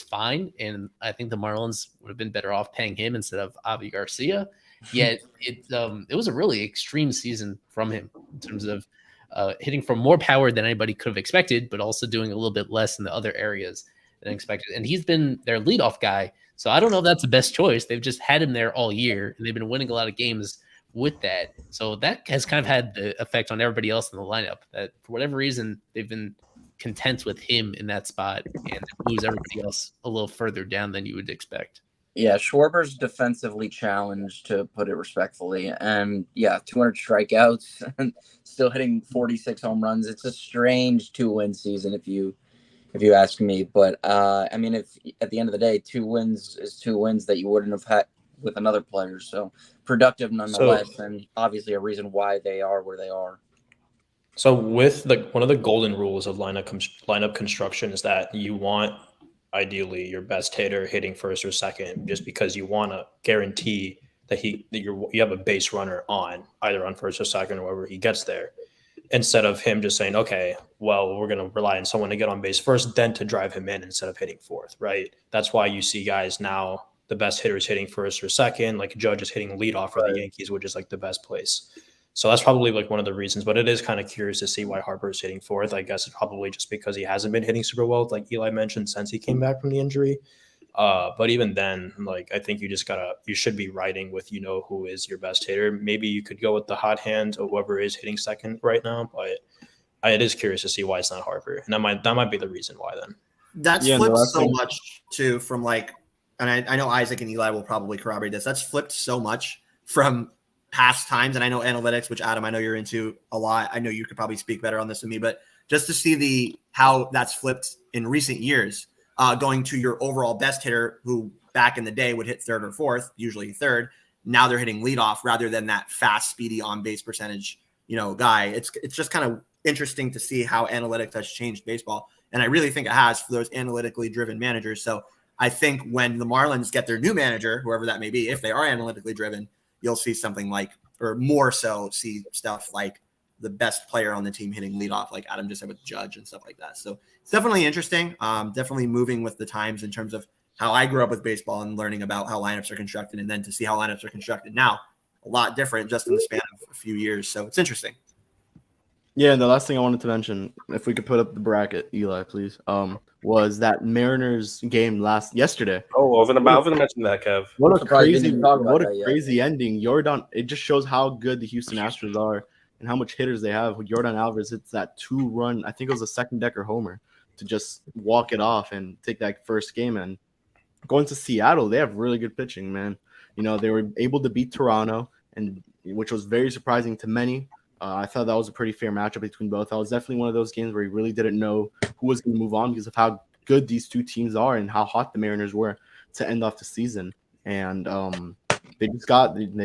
[SPEAKER 5] fine. And I think the Marlins would have been better off paying him instead of Avi Garcia. Yet it was a really extreme season from him in terms of hitting from more power than anybody could have expected, but also doing a little bit less in the other areas than expected. And he's been their leadoff guy. So I don't know if that's the best choice. They've just had him there all year, and they've been winning a lot of games with that. So that has kind of had the effect on everybody else in the lineup, that for whatever reason, they've been content with him in that spot and moves everybody else a little further down than you would expect.
[SPEAKER 1] Yeah, Schwarber's defensively challenged, to put it respectfully. And yeah, 200 strikeouts and still hitting 46 home runs. It's a strange 2-win season if you ask me. But I mean, if at the end of the day, 2 wins is 2 wins that you wouldn't have had with another player. So productive nonetheless, and obviously a reason why they are where they are.
[SPEAKER 7] So with one of the golden rules of lineup construction is that you want ideally your best hitter hitting first or second, just because you want to guarantee that you have a base runner on either on first or second or wherever he gets there, instead of him just saying, okay, well, we're going to rely on someone to get on base first, then to drive him in instead of hitting fourth, right? That's why you see guys now, the best hitters hitting first or second, like Judge is hitting leadoff for the Yankees, which is like the best place. So that's probably like one of the reasons, but it is kind of curious to see why Harper is hitting fourth. I guess it's probably just because he hasn't been hitting super well, like Eli mentioned, since he came back from the injury. But even then, like, I think you should be riding with, who is your best hitter. Maybe you could go with the hot hand or whoever is hitting second right now, but it is curious to see why it's not Harper. And that might be the reason why then.
[SPEAKER 6] That's flipped so much too from like, and I know Isaac and Eli will probably corroborate this. That's flipped so much from past times. And I know analytics, which Adam, I know you're into a lot. I know you could probably speak better on this than me, but just to see how that's flipped in recent years, going to your overall best hitter who back in the day would hit third or fourth, usually third. Now they're hitting leadoff rather than that fast, speedy on base percentage, guy. It's just kind of interesting to see how analytics has changed baseball. And I really think it has for those analytically driven managers. So I think when the Marlins get their new manager, whoever that may be, if they are analytically driven, you'll see something like, or more so see stuff like the best player on the team hitting leadoff, like Adam just said with Judge and stuff like that. So it's definitely interesting. Definitely moving with the times in terms of how I grew up with baseball and learning about how lineups are constructed, and then to see how lineups are constructed now, a lot different just in the span of a few years. So it's interesting.
[SPEAKER 4] Yeah, and the last thing I wanted to mention, if we could put up the bracket, Eli, please, was that Mariners game yesterday.
[SPEAKER 3] Oh, I was gonna mention that, Kev.
[SPEAKER 4] What a crazy ending. It just shows how good the Houston Astros are and how much hitters they have. Yordan Alvarez hits that 2-run, I think it was a second decker homer, to just walk it off and take that first game. And going to Seattle, they have really good pitching, man. They were able to beat Toronto, and which was very surprising to many. I thought that was a pretty fair matchup between both. That was definitely one of those games where you really didn't know who was going to move on because of how good these two teams are and how hot the Mariners were to end off the season. And they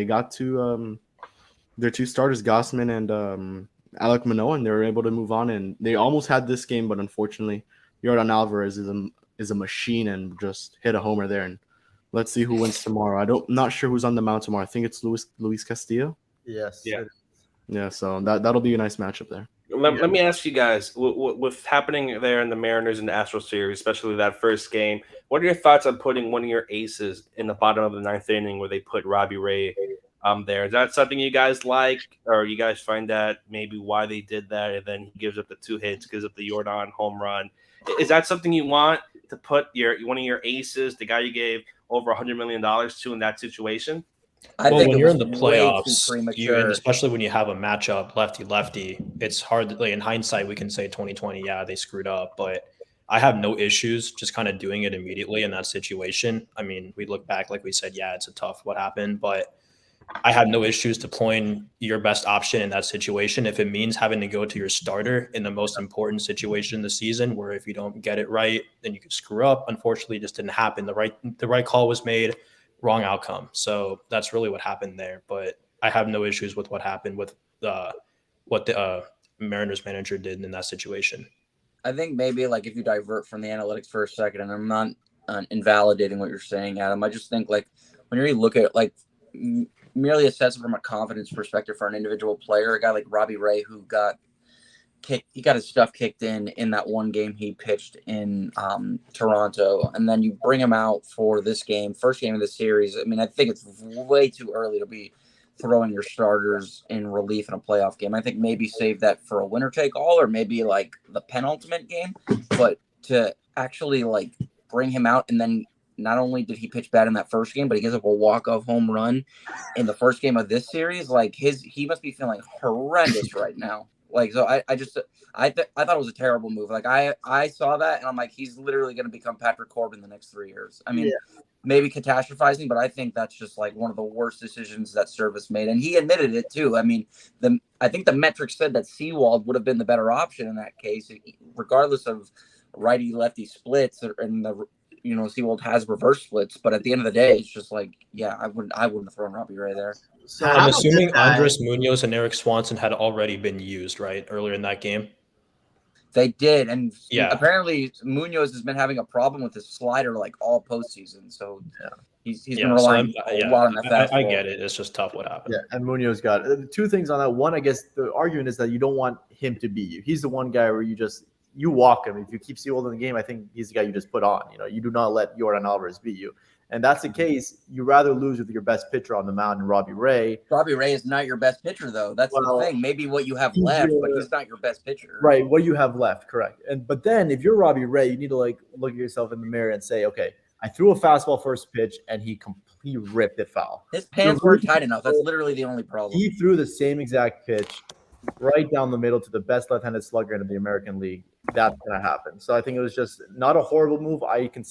[SPEAKER 4] got to their two starters, Gossman and Alek Manoah, and they were able to move on. And they almost had this game, but unfortunately, Yordan Alvarez is a machine and just hit a homer there. And let's see who wins tomorrow. I'm not sure who's on the mound tomorrow. I think it's Luis Castillo.
[SPEAKER 8] Yes.
[SPEAKER 3] Yeah.
[SPEAKER 4] Yeah, so that'll be a nice matchup there.
[SPEAKER 3] Let me ask you guys, with happening there in the Mariners and the Astros series, especially that first game, what are your thoughts on putting one of your aces in the bottom of the ninth inning where they put Robbie Ray there? Is that something you guys like, or you guys find that maybe why they did that, and then he gives up the 2 hits, gives up the Yordan home run? Is that something you want to put one of your aces, the guy you gave over $100 million to in that situation?
[SPEAKER 1] I think
[SPEAKER 7] when you're in the
[SPEAKER 1] way
[SPEAKER 7] playoffs,
[SPEAKER 1] too premature.
[SPEAKER 7] and especially when you have a matchup lefty-lefty, it's hard. Like in hindsight, we can say 2020, yeah, they screwed up, but I have no issues just kind of doing it immediately in that situation. I mean, we look back, like we said, yeah, it's a tough what happened, but I have no issues deploying your best option in that situation. If it means having to go to your starter in the most important situation in the season, where if you don't get it right, then you could screw up. Unfortunately, it just didn't happen. The right call was made. Wrong outcome. So that's really what happened there. But I have no issues with what happened with what the Mariners manager did in that situation.
[SPEAKER 1] I think maybe like if you divert from the analytics for a second, and I'm not invalidating what you're saying, Adam. I just think like when you look at like merely assess it from a confidence perspective for an individual player, a guy like Robbie Ray who got his stuff kicked in that one game he pitched in Toronto, and then you bring him out for this game, first game of the series. I mean, I think it's way too early to be throwing your starters in relief in a playoff game. I think maybe save that for a winner take all, or maybe like the penultimate game. But to actually like bring him out, and then not only did he pitch bad in that first game, but he gives up a walk-off home run in the first game of this series. Like he must be feeling horrendous right now. Like, so I thought it was a terrible move. Like I saw that and I'm like, he's literally going to become Patrick Corbin the next 3 years. I mean, maybe catastrophizing, but I think that's just like one of the worst decisions that Service made. And he admitted it too. I mean, I think the metrics said that Seawald would have been the better option in that case, regardless of righty lefty splits, and Seawald has reverse splits. But at the end of the day, it's just like, yeah, I wouldn't have thrown Robbie Ray there.
[SPEAKER 7] So I'm assuming Andres Munoz and Eric Swanson had already been used, right, earlier in that game?
[SPEAKER 1] They did, and apparently Munoz has been having a problem with his slider like all postseason. So he's been relying a lot on that fastball.
[SPEAKER 7] I get it. It's just tough what happened.
[SPEAKER 8] Yeah, and Munoz got two things on that. One, I guess the argument is that you don't want him to beat you. He's the one guy where you walk him. If you keep Seawald in the game, I think he's the guy you just put on. You do not let Yordan Alvarez beat you. And that's the case. You rather lose with your best pitcher on the mound than Robbie Ray.
[SPEAKER 1] Robbie Ray is not your best pitcher, though. That's the thing. Maybe what you have left, but he's not your best pitcher.
[SPEAKER 8] Right, what you have left, correct. But then if you're Robbie Ray, you need to like look at yourself in the mirror and say, okay, I threw a fastball first pitch and he completely ripped it foul.
[SPEAKER 1] His pants weren't tight enough. That's literally the only problem.
[SPEAKER 8] He threw the same exact pitch right down the middle to the best left-handed slugger in the American League. That's going to happen. So I think it was just not a horrible move. I can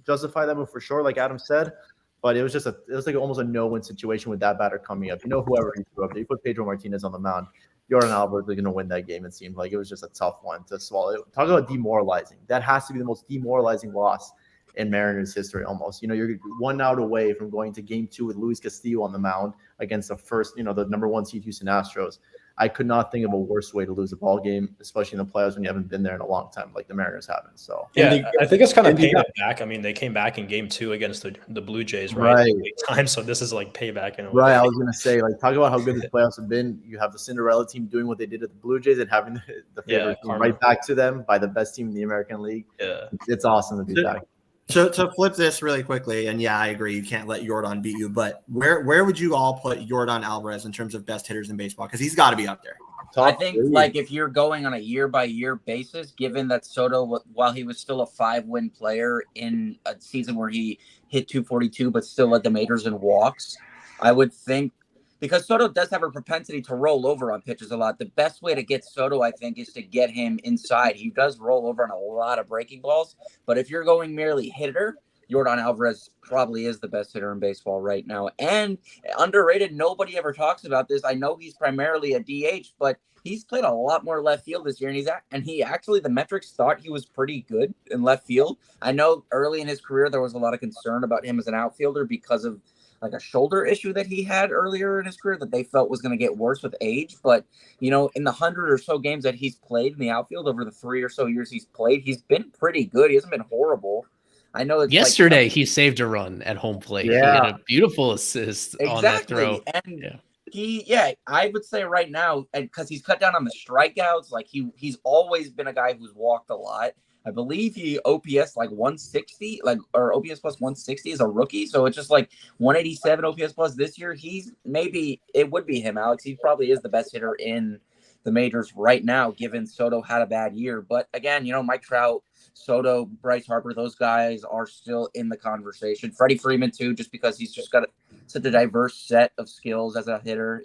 [SPEAKER 8] justify that move for sure, like Adam said, but it was like almost a no-win situation with that batter coming up. Whoever he threw up there, you put Pedro Martinez on the mound, Yordan Alvarez is going to win that game. It seemed like it was just a tough one to swallow. Talk about demoralizing. That has to be the most demoralizing loss in Mariners history almost. You're 1 out away from going to game 2 with Luis Castillo on the mound against the number 1 seed Houston Astros. I could not think of a worse way to lose a ball game, especially in the playoffs when you haven't been there in a long time, like the Mariners haven't. So
[SPEAKER 7] I think it's kind of paying it back. I mean, they came back in game 2 against the Blue Jays, right? Time, so this is like payback in a way.
[SPEAKER 8] Right. I was gonna say, like, talk about how good the playoffs have been. You have the Cinderella team doing what they did at the Blue Jays and having the favorite team right back to them by the best team in the American League.
[SPEAKER 7] Yeah,
[SPEAKER 8] it's awesome to be back.
[SPEAKER 6] To flip this really quickly, and I agree, you can't let Yordan beat you, but where would you all put Yordan Alvarez in terms of best hitters in baseball? Because he's got to be up there.
[SPEAKER 1] I think like if you're going on a year-by-year basis, given that Soto, while he was still a 5-win player in a season where he hit 242 but still led the majors in walks, I would think, because Soto does have a propensity to roll over on pitches a lot, the best way to get Soto, I think, is to get him inside. He does roll over on a lot of breaking balls, but if you're going merely hitter, Yordan Alvarez probably is the best hitter in baseball right now. And underrated, nobody ever talks about this. I know he's primarily a DH, but he's played a lot more left field this year. And he actually, the metrics thought he was pretty good in left field. I know early in his career, there was a lot of concern about him as an outfielder because of like a shoulder issue that he had earlier in his career that they felt was going to get worse with age. But, in the 100 or so games that he's played in the outfield over the 3 or so years he's played, he's been pretty good. He hasn't been horrible. I know it's
[SPEAKER 5] yesterday he saved a run at home plate. Yeah. He had a beautiful assist on that throw.
[SPEAKER 1] And I would say right now, and because he's cut down on the strikeouts, like he's always been a guy who's walked a lot. I believe he OPS like 160, or OPS plus 160 as a rookie. So it's just like 187 OPS plus this year. It would be him, Alex. He probably is the best hitter in the majors right now, given Soto had a bad year. But again, Mike Trout, Soto, Bryce Harper, those guys are still in the conversation. Freddie Freeman too, just because he's just got such a diverse set of skills as a hitter.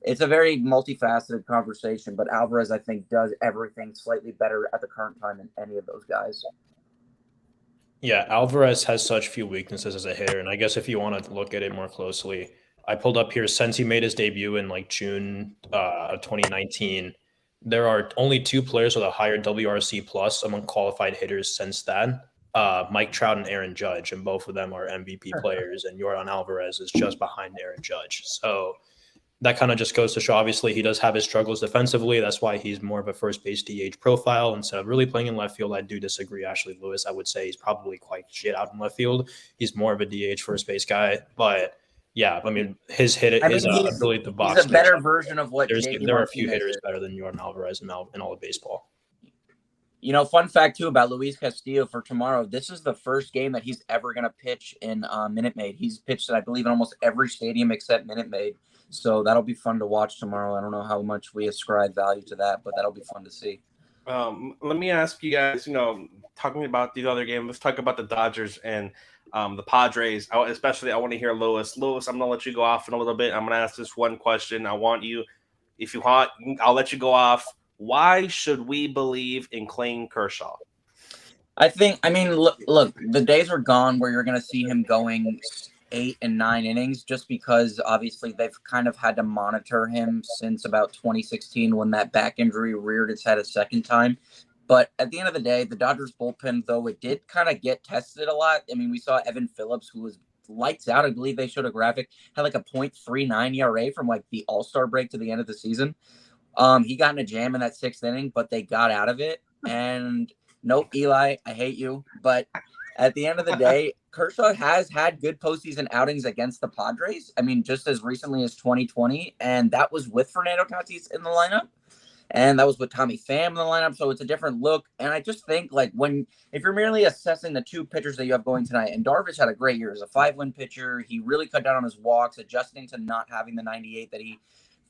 [SPEAKER 1] It's a very multifaceted conversation, but Alvarez, I think, does everything slightly better at the current time than any of those guys.
[SPEAKER 7] Yeah, Alvarez has such few weaknesses as a hitter, and I guess if you want to look at it more closely, I pulled up here since he made his debut in like June 2019. There are only 2 players with a higher WRC plus among qualified hitters since then. Mike Trout and Aaron Judge, and both of them are MVP players, and Yordan Alvarez is just behind Aaron Judge. So that kind of just goes to show, obviously, he does have his struggles defensively. That's why he's more of a first base DH profile instead of really playing in left field. I do disagree. Ashley Lewis, I would say he's probably quite shit out in left field. He's more of a DH first base guy. But yeah, I mean, his ability to box.
[SPEAKER 1] He's a better version of what JD
[SPEAKER 7] there are a few
[SPEAKER 1] Martinez
[SPEAKER 7] hitters
[SPEAKER 1] is.
[SPEAKER 7] better than Jordan Alvarez in all of baseball.
[SPEAKER 1] You know, fun fact too about Luis Castillo for tomorrow. This is the first game that he's ever going to pitch in Minute Maid. He's pitched, I believe, in almost every stadium except Minute Maid. So that'll be fun to watch tomorrow. I don't know how much we ascribe value to that, but that'll be fun to see.
[SPEAKER 3] Let me ask you guys, talking about the other game, let's talk about the Dodgers and the Padres. I want to hear Lewis. Lewis, I'm going to let you go off in a little bit. I'm going to ask this one question. I want you, if you want, I'll let you go off. Why should we believe in Clayton Kershaw?
[SPEAKER 1] Look, the days are gone where you're going to see him going 8 and 9 innings, just because obviously they've kind of had to monitor him since about 2016 when that back injury reared its head a second time. But at the end of the day, the Dodgers bullpen, though it did kind of get tested a lot. I mean, we saw Evan Phillips, who was lights out. I believe they showed a graphic, had like a .39 ERA from like the All-Star break to the end of the season. He got in a jam in that 6th inning, but they got out of it. And nope, Eli, I hate you. But at the end of the day, Kershaw has had good postseason outings against the Padres. I mean, just as recently as 2020, and that was with Fernando Tatis in the lineup, and that was with Tommy Pham in the lineup. So it's a different look. And I just think, like, if you're merely assessing the two pitchers that you have going tonight, and Darvish had a great year as a 5-win pitcher, he really cut down on his walks, adjusting to not having the 98 that he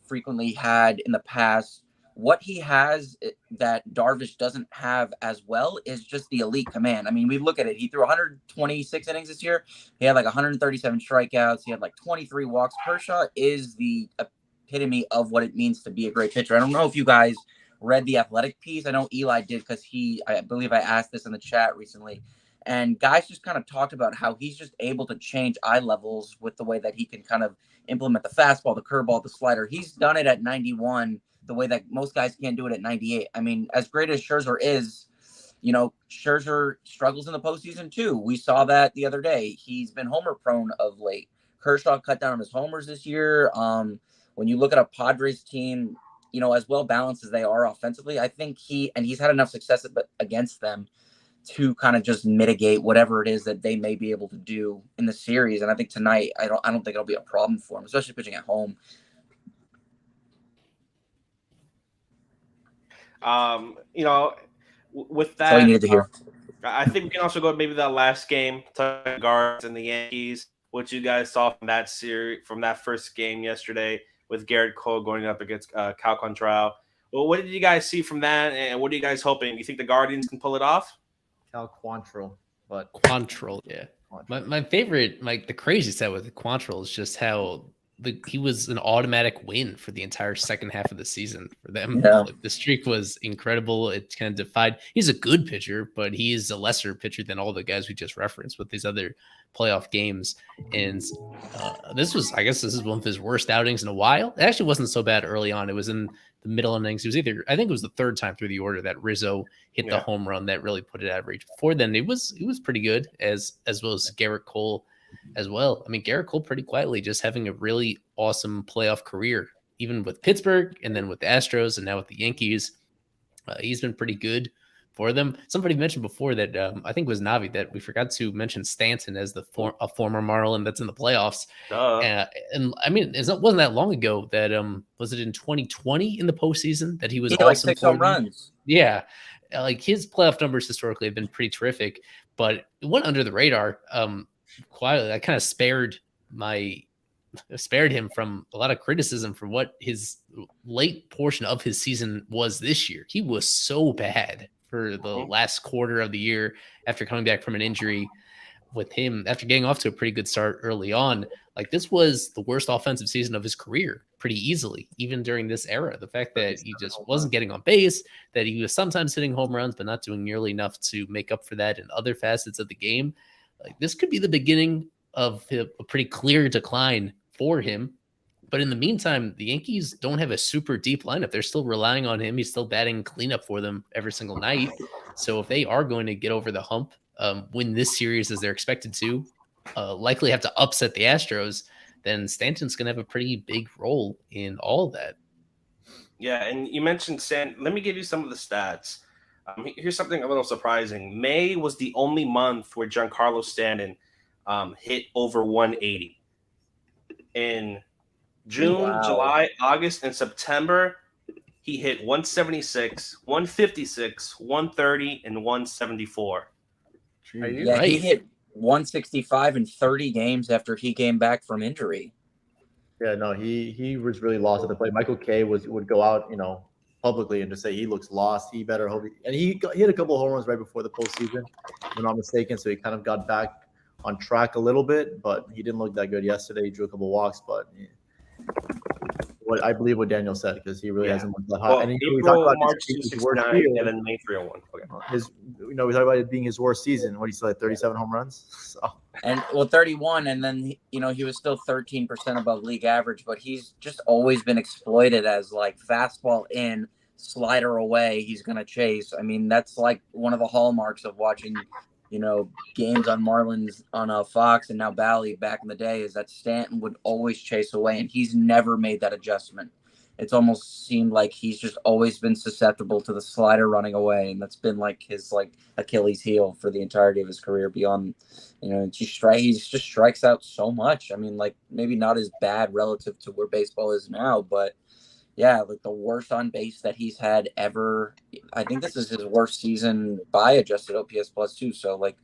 [SPEAKER 1] frequently had in the past. What he has that Darvish doesn't have as well is just the elite command. I mean, we look at it. He threw 126 innings this year. He had like 137 strikeouts. He had like 23 walks. Kershaw is the epitome of what it means to be a great pitcher. I don't know if you guys read the Athletic piece. I know Eli did because I believe I asked this in the chat recently. And guys just kind of talked about how he's just able to change eye levels with the way that he can kind of implement the fastball, the curveball, the slider. He's done it at 91 the way that most guys can't do it at 98. I mean, as great as Scherzer is, Scherzer struggles in the postseason too. We saw that the other day. He's been homer prone of late. Kershaw cut down on his homers this year. When you look at a Padres team, as well balanced as they are offensively, I think he's had enough success against them to kind of just mitigate whatever it is that they may be able to do in the series. And I think tonight, I don't think it'll be a problem for him, especially pitching at home.
[SPEAKER 3] With that,
[SPEAKER 1] that's all you needed to hear.
[SPEAKER 3] I think we can also go maybe that last game, the Guards and the Yankees. What you guys saw from that series, from that first game yesterday, with Garrett Cole going up against Cal Quantrill. Well, what did you guys see from that, and what are you guys hoping? You think the Guardians can pull it off?
[SPEAKER 8] Cal Quantrill, but
[SPEAKER 5] Quantrill, yeah. My favorite, the crazy stat with Quantrill is just how he was an automatic win for the entire second half of the season for them.
[SPEAKER 1] Yeah.
[SPEAKER 5] The streak was incredible. It kind of defied. He's a good pitcher, but he is a lesser pitcher than all the guys we just referenced with these other playoff games. And this is one of his worst outings in a while. It actually wasn't so bad early on. It was in the middle innings. It was I think it was the third time through the order that Rizzo hit the home run that really put it out of reach. Before then, it was pretty good, as well as Garrett Cole as well. I mean, Garrett Cole pretty quietly just having a really awesome playoff career, even with Pittsburgh and then with the Astros and now with the Yankees. He's been pretty good for them. Somebody mentioned before that I think it was Navi that we forgot to mention Stanton as a former Marlin that's in the playoffs. And I mean, it wasn't that long ago that was it in 2020 in the postseason that he was awesome,
[SPEAKER 1] like 6 home runs.
[SPEAKER 5] Yeah, like his playoff numbers historically have been pretty terrific, but it went under the radar. Quietly, I kind of spared him from a lot of criticism for what his late portion of his season was this year. He was so bad for the last quarter of the year after coming back from an injury. With him, after getting off to a pretty good start early on, like this was the worst offensive season of his career pretty easily, even during this era. The fact that he just wasn't getting on base, that he was sometimes hitting home runs, but not doing nearly enough to make up for that in other facets of the game. Like this could be the beginning of a pretty clear decline for him. But in the meantime, the Yankees don't have a super deep lineup. They're still relying on him. He's still batting cleanup for them every single night. So if they are going to get over the hump, win this series as they're expected to, likely have to upset the Astros, then Stanton's going to have a pretty big role in all of that.
[SPEAKER 3] Yeah, and you mentioned let me give you some of the stats. Here's something a little surprising. May was the only month where Giancarlo Stanton hit over 180. In June,
[SPEAKER 1] Wow.
[SPEAKER 3] July, August, and September, he hit 176, 156, 130, and 174.
[SPEAKER 1] Yeah,
[SPEAKER 5] Right.
[SPEAKER 1] he hit 165 in 30 games after he came back from injury.
[SPEAKER 8] Yeah, no, he was really lost at the plate. Michael Kay would go out, publicly and just say he looks lost. He better hope he hit a couple of home runs right before the postseason, if I'm not mistaken. So he kind of got back on track a little bit, but he didn't look that good yesterday. He drew a couple of walks, but what I believe what Daniel said, because he really hasn't looked that hot.
[SPEAKER 3] Well,
[SPEAKER 8] And we
[SPEAKER 3] April,
[SPEAKER 8] talked about
[SPEAKER 3] March
[SPEAKER 8] his worst
[SPEAKER 3] 269,
[SPEAKER 8] year.
[SPEAKER 3] and then May 301. Okay.
[SPEAKER 8] We talked about it being his worst season. What he still had 37 home runs. So.
[SPEAKER 1] And 31, and then he was still 13% above league average, but he's just always been exploited as like fastball in, slider away, he's gonna chase. I mean, that's like one of the hallmarks of watching games on Marlins on Fox and now Bally back in the day, is that Stanton would always chase away, and he's never made that adjustment. It's almost seemed like he's just always been susceptible to the slider running away, and that's been like his Achilles heel for the entirety of his career. Beyond, he just strikes out so much. I mean, like maybe not as bad relative to where baseball is now, but yeah, like the worst on base that he's had ever. I think this is his worst season by adjusted OPS plus too. So like,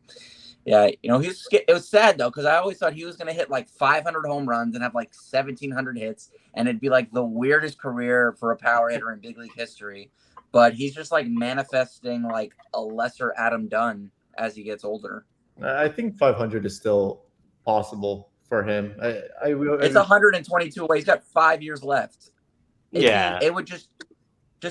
[SPEAKER 1] yeah, it was sad though, because I always thought he was going to hit like 500 home runs and have like 1,700 hits, and it'd be like the weirdest career for a power hitter in big league history. But he's just like manifesting like a lesser Adam Dunn as he gets older.
[SPEAKER 8] I think 500 is still possible for him.
[SPEAKER 1] It's 122 away. He's got 5 years left. It would just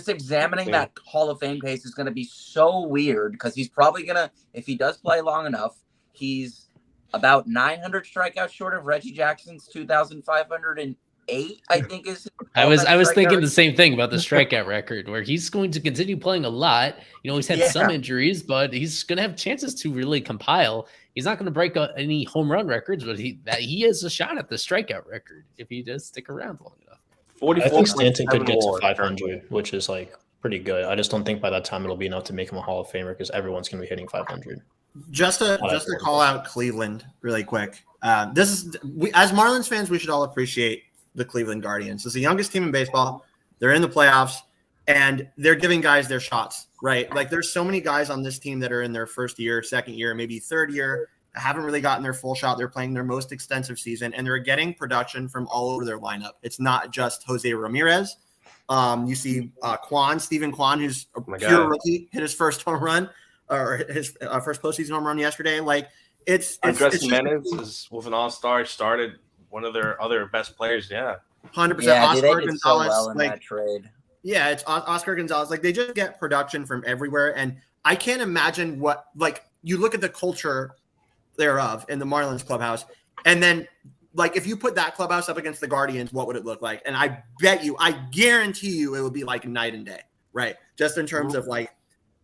[SPEAKER 1] examining that Hall of Fame case is going to be so weird, because he's probably going to, if he does play long enough, he's about 900 strikeouts short of Reggie Jackson's 2,508, I think is.
[SPEAKER 5] I was thinking the same thing about the strikeout record, where he's going to continue playing a lot. He's had some injuries, but he's going to have chances to really compile. He's not going to break any home run records, but he has a shot at the strikeout record if he does stick around long enough.
[SPEAKER 7] I think Stanton could get to 500, which is like pretty good. I just don't think by that time it'll be enough to make him a Hall of Famer, because everyone's going to be hitting 500.
[SPEAKER 6] Just to call out Cleveland really quick. As Marlins fans, we should all appreciate the Cleveland Guardians. It's the youngest team in baseball. They're in the playoffs, and they're giving guys their shots, right? Like there's so many guys on this team that are in their first year, second year, maybe third year, haven't really gotten their full shot. They're playing their most extensive season, and they're getting production from all over their lineup. It's not just Jose Ramirez. You see Stephen Kwan, who's a pure rookie, hit his first home run, or his first postseason home run yesterday. Like it's
[SPEAKER 3] Andres Jimenez is with an all-star, started one of their other best players. Yeah,
[SPEAKER 6] 100%.
[SPEAKER 1] Yeah,
[SPEAKER 6] Oscar
[SPEAKER 1] they did
[SPEAKER 6] Gonzalez,
[SPEAKER 1] so well in that trade.
[SPEAKER 6] Yeah, it's Oscar Gonzalez. Like they just get production from everywhere, and I can't imagine what you look at the culture thereof in the Marlins clubhouse, and then if you put that clubhouse up against the Guardians, what would it look like? And I guarantee you it would be like night and day, right? Just in terms of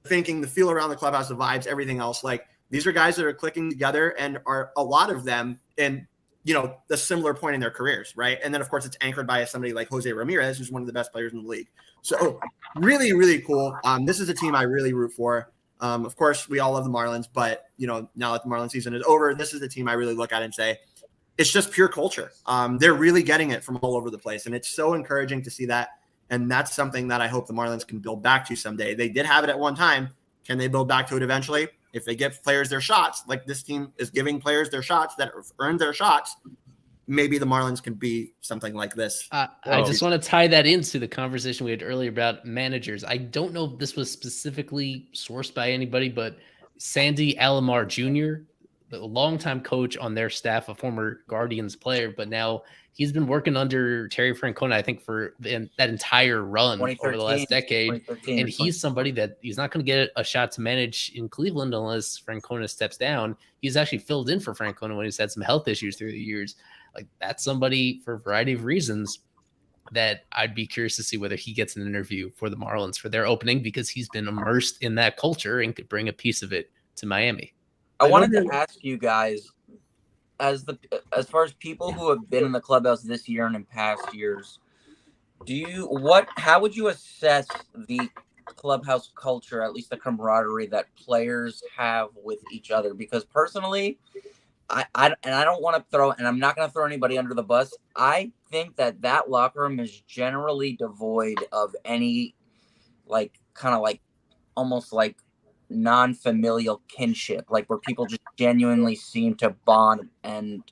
[SPEAKER 6] thinking, the feel around the clubhouse, the vibes, everything else. Like these are guys that are clicking together, and are a lot of them in the similar point in their careers, right? And then of course it's anchored by somebody like Jose Ramirez, who's one of the best players in the league. So really, really cool. This is a team I really root for. Of course, we all love the Marlins, but now that the Marlins season is over, this is the team I really look at and say, it's just pure culture. They're really getting it from all over the place, and it's so encouraging to see that. And that's something that I hope the Marlins can build back to someday. They did have it at one time. Can they build back to it eventually? If they give players their shots, like this team is giving players their shots that have earned their shots, maybe the Marlins can be something like this.
[SPEAKER 5] I just want to tie that into the conversation we had earlier about managers. I don't know if this was specifically sourced by anybody, but Sandy Alomar Jr., the longtime coach on their staff, a former Guardians player, but now he's been working under Terry Francona, I think, for that entire run over the last decade. And he's somebody that he's not going to get a shot to manage in Cleveland unless Francona steps down. He's actually filled in for Francona when he's had some health issues through the years. Like that's somebody, for a variety of reasons, that I'd be curious to see whether he gets an interview for the Marlins for their opening, because he's been immersed in that culture and could bring a piece of it to Miami.
[SPEAKER 1] I wanted to ask you guys, as far as people who have been in the clubhouse this year and in past years, how would you assess the clubhouse culture, at least the camaraderie that players have with each other? Because personally, I don't want to throw, and I'm not going to throw anybody under the bus. I think that locker room is generally devoid of any kind of almost like non-familial kinship, like where people just genuinely seem to bond. And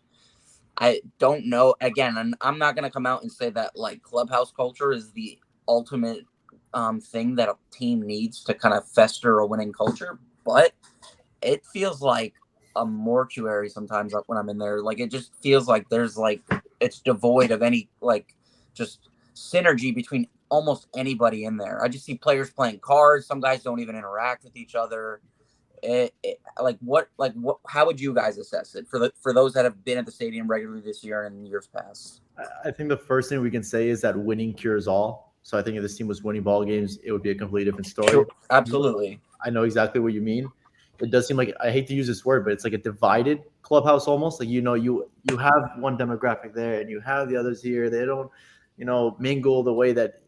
[SPEAKER 1] I don't know, again, and I'm not going to come out and say that like clubhouse culture is the ultimate thing that a team needs to kind of fester a winning culture, but it feels like a mortuary sometimes when I'm in there. Like, it just feels like it's devoid of any just synergy between almost anybody in there. I just see players playing cards. Some guys don't even interact with each other. How would you guys assess it for those that have been at the stadium regularly this year and in years past?
[SPEAKER 8] I think the first thing we can say is that winning cures all. So I think if this team was winning ball games, it would be a completely different story.
[SPEAKER 1] Sure, absolutely.
[SPEAKER 8] I know exactly what you mean. It does seem like, I hate to use this word, but it's like a divided clubhouse almost. Like, you have one demographic there and you have the others here. They don't, mingle the way that,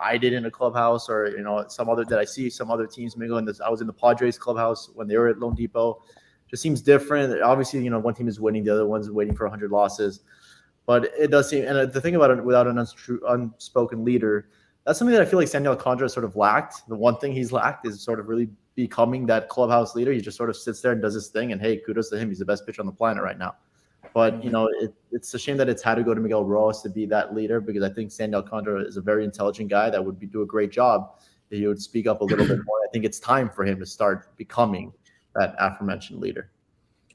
[SPEAKER 8] I did in a clubhouse, or, some other that I see some other teams mingle in this. I was in the Padres clubhouse when they were at Lone Depot. Just seems different. Obviously, one team is winning, the other one's waiting for 100 losses. But it does seem, and the thing about it, without an unspoken leader, that's something that I feel like Sandy Alcantara sort of lacked. The one thing he's lacked is sort of really becoming that clubhouse leader. He just sort of sits there and does his thing, and hey, kudos to him. He's the best pitcher on the planet right now. But, it's a shame that it's had to go to Miguel Rojas to be that leader, because I think Sandy Alcantara is a very intelligent guy that would do a great job. That he would speak up a little bit more. I think it's time for him to start becoming that aforementioned leader.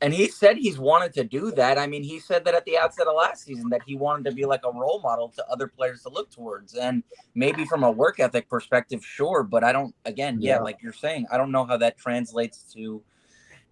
[SPEAKER 1] And he said he's wanted to do that. I mean, he said that at the outset of last season that he wanted to be like a role model to other players to look towards. And maybe from a work ethic perspective, sure. But I don't, again, like you're saying, I don't know how that translates to,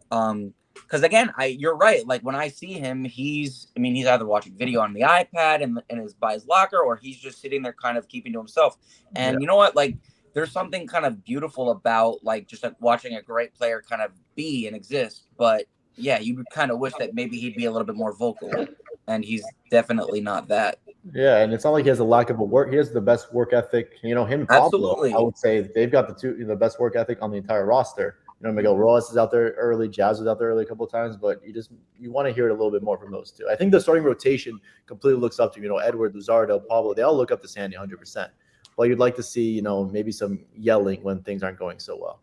[SPEAKER 1] because again, you're right. Like when I see him, he's either watching video on the iPad and is by his locker, or he's just sitting there kind of keeping to himself. And you know what? Like, there's something kind of beautiful about just watching a great player kind of be and exist. But yeah, you kind of wish that maybe he'd be a little bit more vocal, and he's definitely not that.
[SPEAKER 8] Yeah, and it's not like he has a lack of a work. He has the best work ethic. Him and Pablo,
[SPEAKER 1] absolutely.
[SPEAKER 8] I would say they've got the best work ethic on the entire roster. Miguel Rojas is out there early. Jazz was out there early a couple of times, but you want to hear it a little bit more from those two. I think the starting rotation completely looks up to Edward, Luzardo, Pablo. They all look up to Sandy 100%. Well, you'd like to see maybe some yelling when things aren't going so well.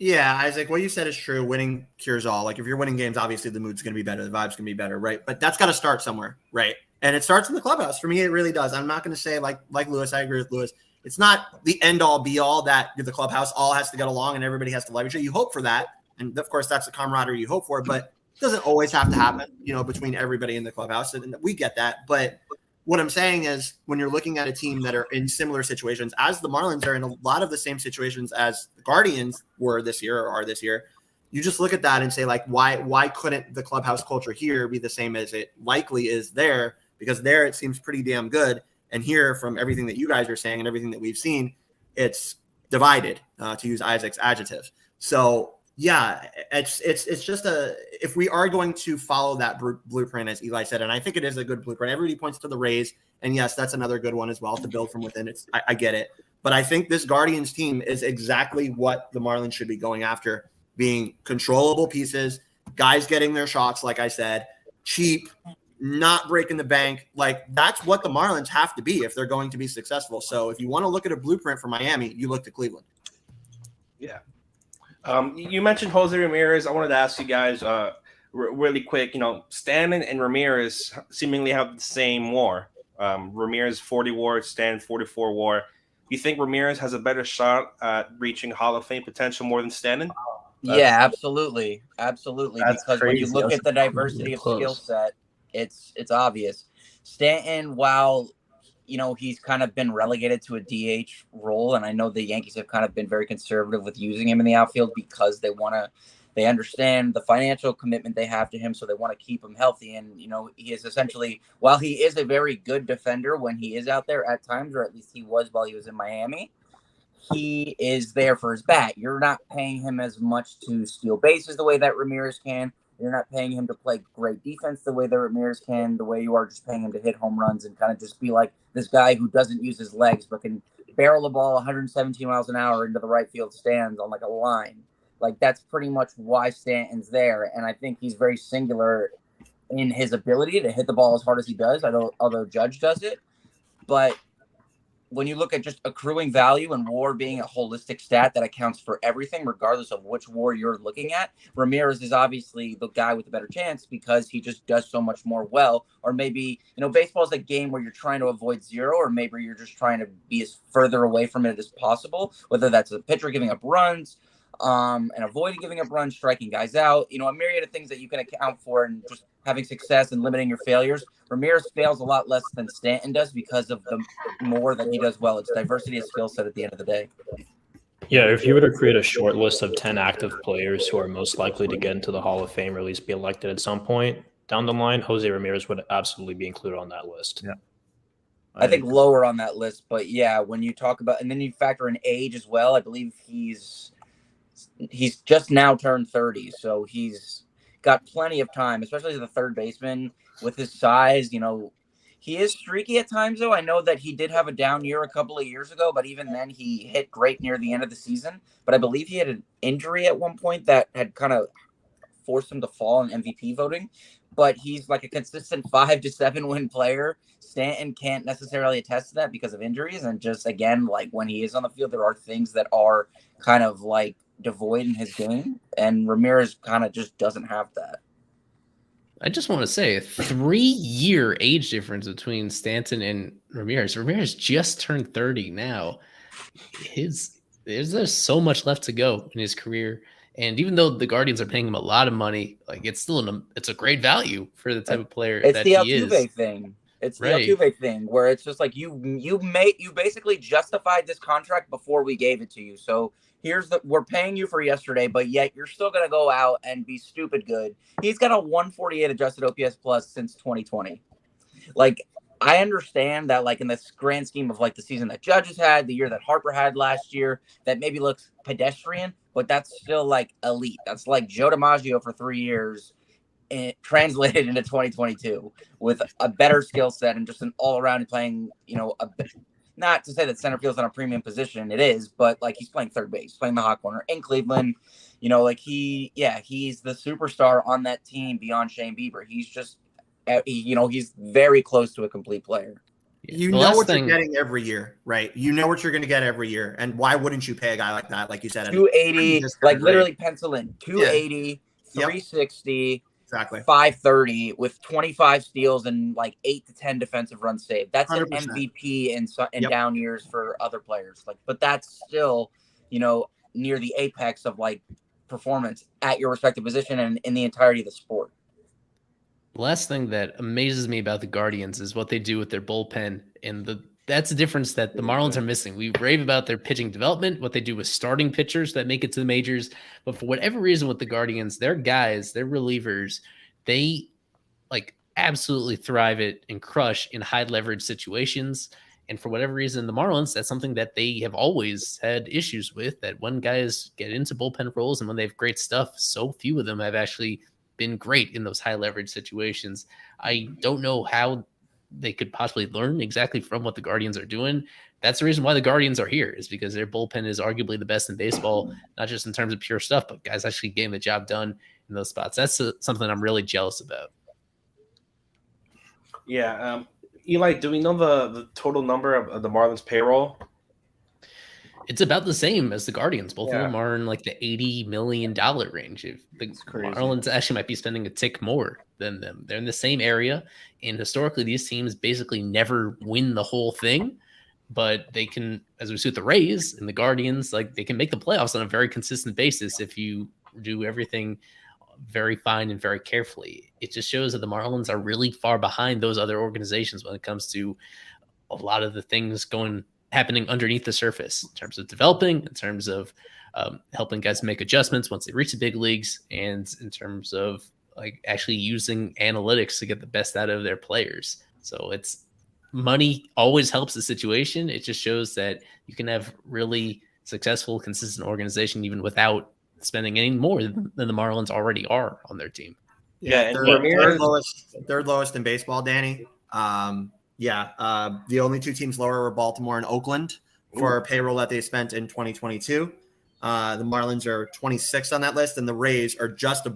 [SPEAKER 6] Yeah, Isaac, what you said is true. Winning cures all. Like, if you're winning games, obviously the mood's going to be better. The vibe's going to be better, right? But that's got to start somewhere, right? And it starts in the clubhouse. For me, it really does. I'm not going to say like Lewis. I agree with Lewis. It's not the end-all, be-all that the clubhouse all has to get along and everybody has to love each other. You hope for that. And, of course, that's the camaraderie you hope for. But it doesn't always have to happen, between everybody in the clubhouse. And we get that. But what I'm saying is, when you're looking at a team that are in similar situations, as the Marlins are in a lot of the same situations as the Guardians were this year or are this year, you just look at that and say, like, why couldn't the clubhouse culture here be the same as it likely is there? Because there it seems pretty damn good. And here, from everything that you guys are saying and everything that we've seen, it's divided, to use Isaac's adjective. So, yeah, it's just if we are going to follow that blueprint, as Eli said, and I think it is a good blueprint. Everybody points to the Rays, and yes, that's another good one as well, to build from within. I get it. But I think this Guardians team is exactly what the Marlins should be going after, being controllable pieces, guys getting their shots, like I said, cheap, not breaking the bank. Like, that's what the Marlins have to be if they're going to be successful. So if you want to look at a blueprint for Miami, you look to Cleveland.
[SPEAKER 3] Yeah. You mentioned Jose Ramirez. I wanted to ask you guys really quick. Stanton and Ramirez seemingly have the same WAR. Ramirez 40 WAR, Stanton 44 WAR. You think Ramirez has a better shot at reaching Hall of Fame potential more than Stanton?
[SPEAKER 1] Yeah, absolutely. Because
[SPEAKER 8] crazy.
[SPEAKER 1] when you look at the diversity of skill set, it's obvious. Stanton, while he's kind of been relegated to a DH role, and I know the Yankees have kind of been very conservative with using him in the outfield because they understand the financial commitment they have to him, so they want to keep him healthy. And he is essentially, while he is a very good defender when he is out there at times, or at least he was while he was in Miami, he is there for his bat. You're not paying him as much to steal bases the way that Ramirez can, You're not paying him to play great defense the way that Ramirez can, the way you are just paying him to hit home runs and kind of just be like this guy who doesn't use his legs but can barrel the ball 117 miles an hour into the right field stands on like a line. Like, that's pretty much why Stanton's there. And I think he's very singular in his ability to hit the ball as hard as he does, although Judge does it. But when you look at just accruing value and WAR being a holistic stat that accounts for everything, regardless of which WAR you're looking at, Ramirez is obviously the guy with the better chance because he just does so much more well. Or maybe, baseball is a game where you're trying to avoid zero, or maybe you're just trying to be as further away from it as possible, whether that's a pitcher giving up runs, and avoiding giving up runs, striking guys out, a myriad of things that you can account for and just having success and limiting your failures. Ramirez fails a lot less than Stanton does because of the more that he does well. It's diversity of skill set at the end of the day.
[SPEAKER 7] Yeah, if you were to create a short list of 10 active players who are most likely to get into the Hall of Fame or at least be elected at some point down the line, Jose Ramirez would absolutely be included on that list.
[SPEAKER 8] Yeah.
[SPEAKER 1] I think lower on that list, but yeah, when you talk about, and then you factor in age as well, I believe he's just now turned 30, so he's got plenty of time, especially as the third baseman with his size. He is streaky at times, though. I know that he did have a down year a couple of years ago, but even then he hit great near the end of the season. But I believe he had an injury at one point that had kind of forced him to fall in MVP voting. But he's like a consistent 5 to 7 win player. Stanton can't necessarily attest to that because of injuries. And just, again, like when he is on the field, there are things that are kind of like devoid in his game, and Ramirez kind of just doesn't have that.
[SPEAKER 5] I just want to say a 3-year age difference between Stanton and Ramirez. Ramirez just turned 30 now. There's so much left to go in his career. And even though the Guardians are paying him a lot of money, like it's a great value for the type of player that he is.
[SPEAKER 1] It's the Altuve thing. It's the Altuve thing where it's just like you basically justified this contract before we gave it to you. So we're paying you for yesterday, but yet you're still going to go out and be stupid good. He's got a 148 adjusted OPS plus since 2020. Like, I understand that, like, in this grand scheme of like the season that Judge has had, the year that Harper had last year, that maybe looks pedestrian, but that's still like elite. That's like Joe DiMaggio for 3 years translated into 2022 with a better skill set and just an all around playing, not to say that center field's on a premium position, it is, but like he's playing third base, playing the hot corner in Cleveland. He's the superstar on that team beyond Shane Bieber. He's just, he's very close to a complete player.
[SPEAKER 6] You know what you're getting every year, right? You know what you're going to get every year. And why wouldn't you pay a guy like that? Like you said,
[SPEAKER 1] 280, like literally pencil in 280, 360.
[SPEAKER 6] Exactly.
[SPEAKER 1] 530 with 25 steals and like 8 to 10 defensive runs saved. That's 100%. An MVP in down years for other players. Like, but that's still, near the apex of like performance at your respective position and in the entirety of the sport.
[SPEAKER 5] The last thing that amazes me about the Guardians is what they do with their bullpen, and that's the difference that the Marlins are missing. We rave about their pitching development, what they do with starting pitchers that make it to the majors. But for whatever reason with the Guardians, their guys, their relievers, they like absolutely thrive it and crush in high leverage situations. And for whatever reason, the Marlins, that's something that they have always had issues with, that when guys get into bullpen roles and when they have great stuff, so few of them have actually been great in those high leverage situations. I don't know how they could possibly learn exactly from what the Guardians are doing. That's the reason why the Guardians are here, is because their bullpen is arguably the best in baseball, not just in terms of pure stuff, but guys actually getting the job done in those spots. That's something I'm really jealous about.
[SPEAKER 3] Yeah. Eli, do we know the total number of the Marlins payroll?
[SPEAKER 5] It's about the same as the Guardians. Both of them are in like the $80 million range. If the Marlins actually might be spending a tick more than them. They're in the same area. And historically, these teams basically never win the whole thing. But they can, as we see with the Rays and the Guardians, like they can make the playoffs on a very consistent basis if you do everything very fine and very carefully. It just shows that the Marlins are really far behind those other organizations when it comes to a lot of the things happening underneath the surface in terms of developing, in terms of helping guys make adjustments once they reach the big leagues, and in terms of like actually using analytics to get the best out of their players. So it's money always helps the situation. It just shows that you can have really successful, consistent organization even without spending any more than the Marlins already are on their team.
[SPEAKER 3] Yeah, and
[SPEAKER 6] third
[SPEAKER 3] Ramirez,
[SPEAKER 6] third lowest in baseball, Danny. The only two teams lower were Baltimore and Oakland for payroll that they spent in 2022. The Marlins are 26th on that list, and the Rays are just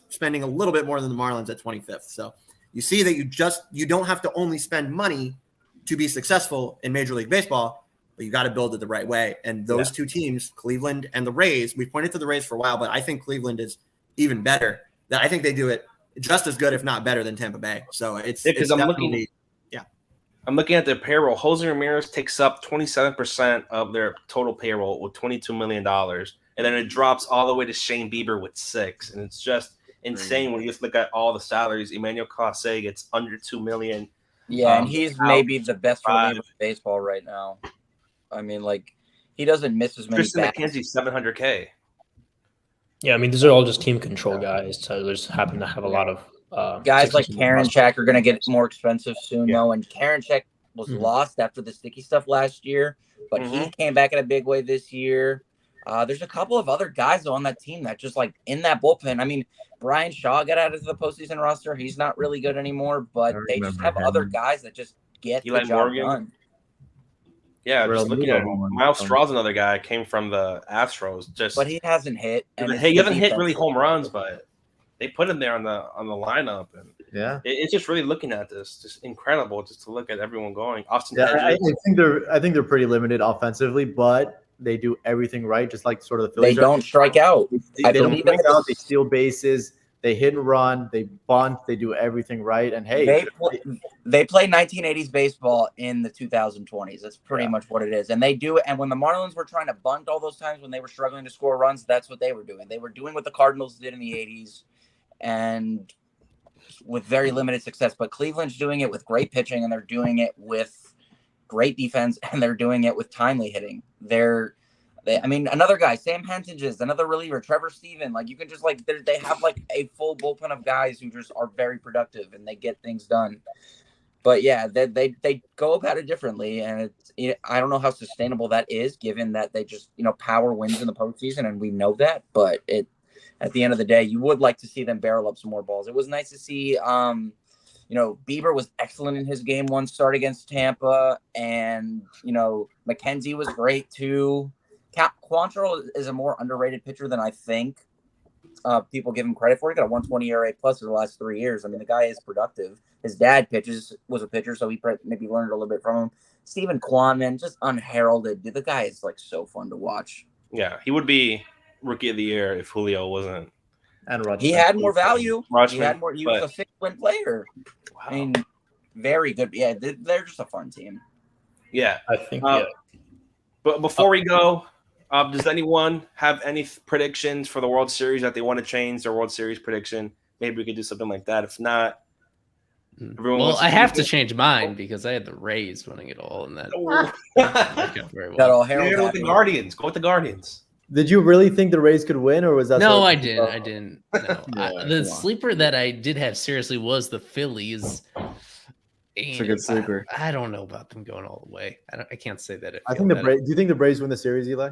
[SPEAKER 6] spending a little bit more than the Marlins at 25th. So you see that you don't have to only spend money to be successful in Major League Baseball, but you got to build it the right way. And those two teams, Cleveland and the Rays, we pointed to the Rays for a while, but I think Cleveland is even better. I think they do it just as good, if not better, than Tampa Bay. So it's definitely.
[SPEAKER 3] I'm looking at their payroll. Jose Ramirez takes up 27% of their total payroll with $22 million. And then it drops all the way to Shane Bieber with 6. And it's just insane when you just look at all the salaries. Emmanuel Clase gets under $2 million.
[SPEAKER 1] Yeah, and he's maybe the best reliever in baseball right now. I mean, like, he doesn't miss as many
[SPEAKER 3] Tristan
[SPEAKER 1] bats.
[SPEAKER 3] McKenzie, $700K.
[SPEAKER 7] Yeah, I mean, these are all just team control guys. So they just happen to have a lot of
[SPEAKER 1] guys like Karinchak are going to get more expensive soon, though. And Karinchak was lost after the sticky stuff last year, but he came back in a big way this year. There's a couple of other guys on that team that just like in that bullpen. I mean, Brian Shaw got out of the postseason roster. He's not really good anymore, but they just have other guys that just get the job done.
[SPEAKER 3] Yeah, just looking at Miles Straw's another guy came from the Astros.
[SPEAKER 1] But he hasn't hit.
[SPEAKER 3] And he hasn't hit really home runs, but they put him there on the lineup, and it's just really looking at this, just incredible, just to look at everyone going. Austin,
[SPEAKER 8] I think they're pretty limited offensively, but they do everything right, just like sort of the Phillies.
[SPEAKER 1] They don't strike out.
[SPEAKER 8] They don't strike out. They steal bases. They hit and run. They bunt. They do everything right. And hey,
[SPEAKER 1] they play 1980s baseball in the 2020s. That's pretty much what it is. And they do it. And when the Marlins were trying to bunt all those times when they were struggling to score runs, that's what they were doing. They were doing what the Cardinals did in the 80s, and with very limited success. But Cleveland's doing it with great pitching, and they're doing it with great defense, and they're doing it with timely hitting. I mean, another guy, Sam Hentges, another reliever, Trevor Stephen. Like, you can just they have like a full bullpen of guys who just are very productive and they get things done. But yeah, they go about it differently, and I don't know how sustainable that is, given that they just power wins in the postseason, and we know that. But at the end of the day, you would like to see them barrel up some more balls. It was nice to see. Bieber was excellent in his game one start against Tampa, and McKenzie was great too. Quantrill is a more underrated pitcher than I think people give him credit for. He got a 120 ERA plus in the last 3 years. I mean, the guy is productive. His dad was a pitcher, so he maybe learned a little bit from him. Stephen Kwan, man, just unheralded. The guy is like so fun to watch.
[SPEAKER 3] Yeah, he would be Rookie of the Year if Julio wasn't.
[SPEAKER 1] And he had more value. He was a 6-win player. Wow. I mean, very good. Yeah, they're just a fun team.
[SPEAKER 3] Yeah,
[SPEAKER 7] I think.
[SPEAKER 3] But before we go, does anyone have any predictions for the World Series that they want to change their World Series prediction? Maybe we could do something like that. If not,
[SPEAKER 5] I have to change mine because I had the Rays winning it all, and that very well.
[SPEAKER 3] Go with the Guardians. Go with the Guardians.
[SPEAKER 8] Did you really think the Rays could win, or was that?
[SPEAKER 5] No, I didn't. No. The sleeper that I did have seriously was the Phillies.
[SPEAKER 4] It's a good sleeper.
[SPEAKER 5] I don't know about them going all the way. I can't say that.
[SPEAKER 8] I think do you think the Braves win the series, Eli?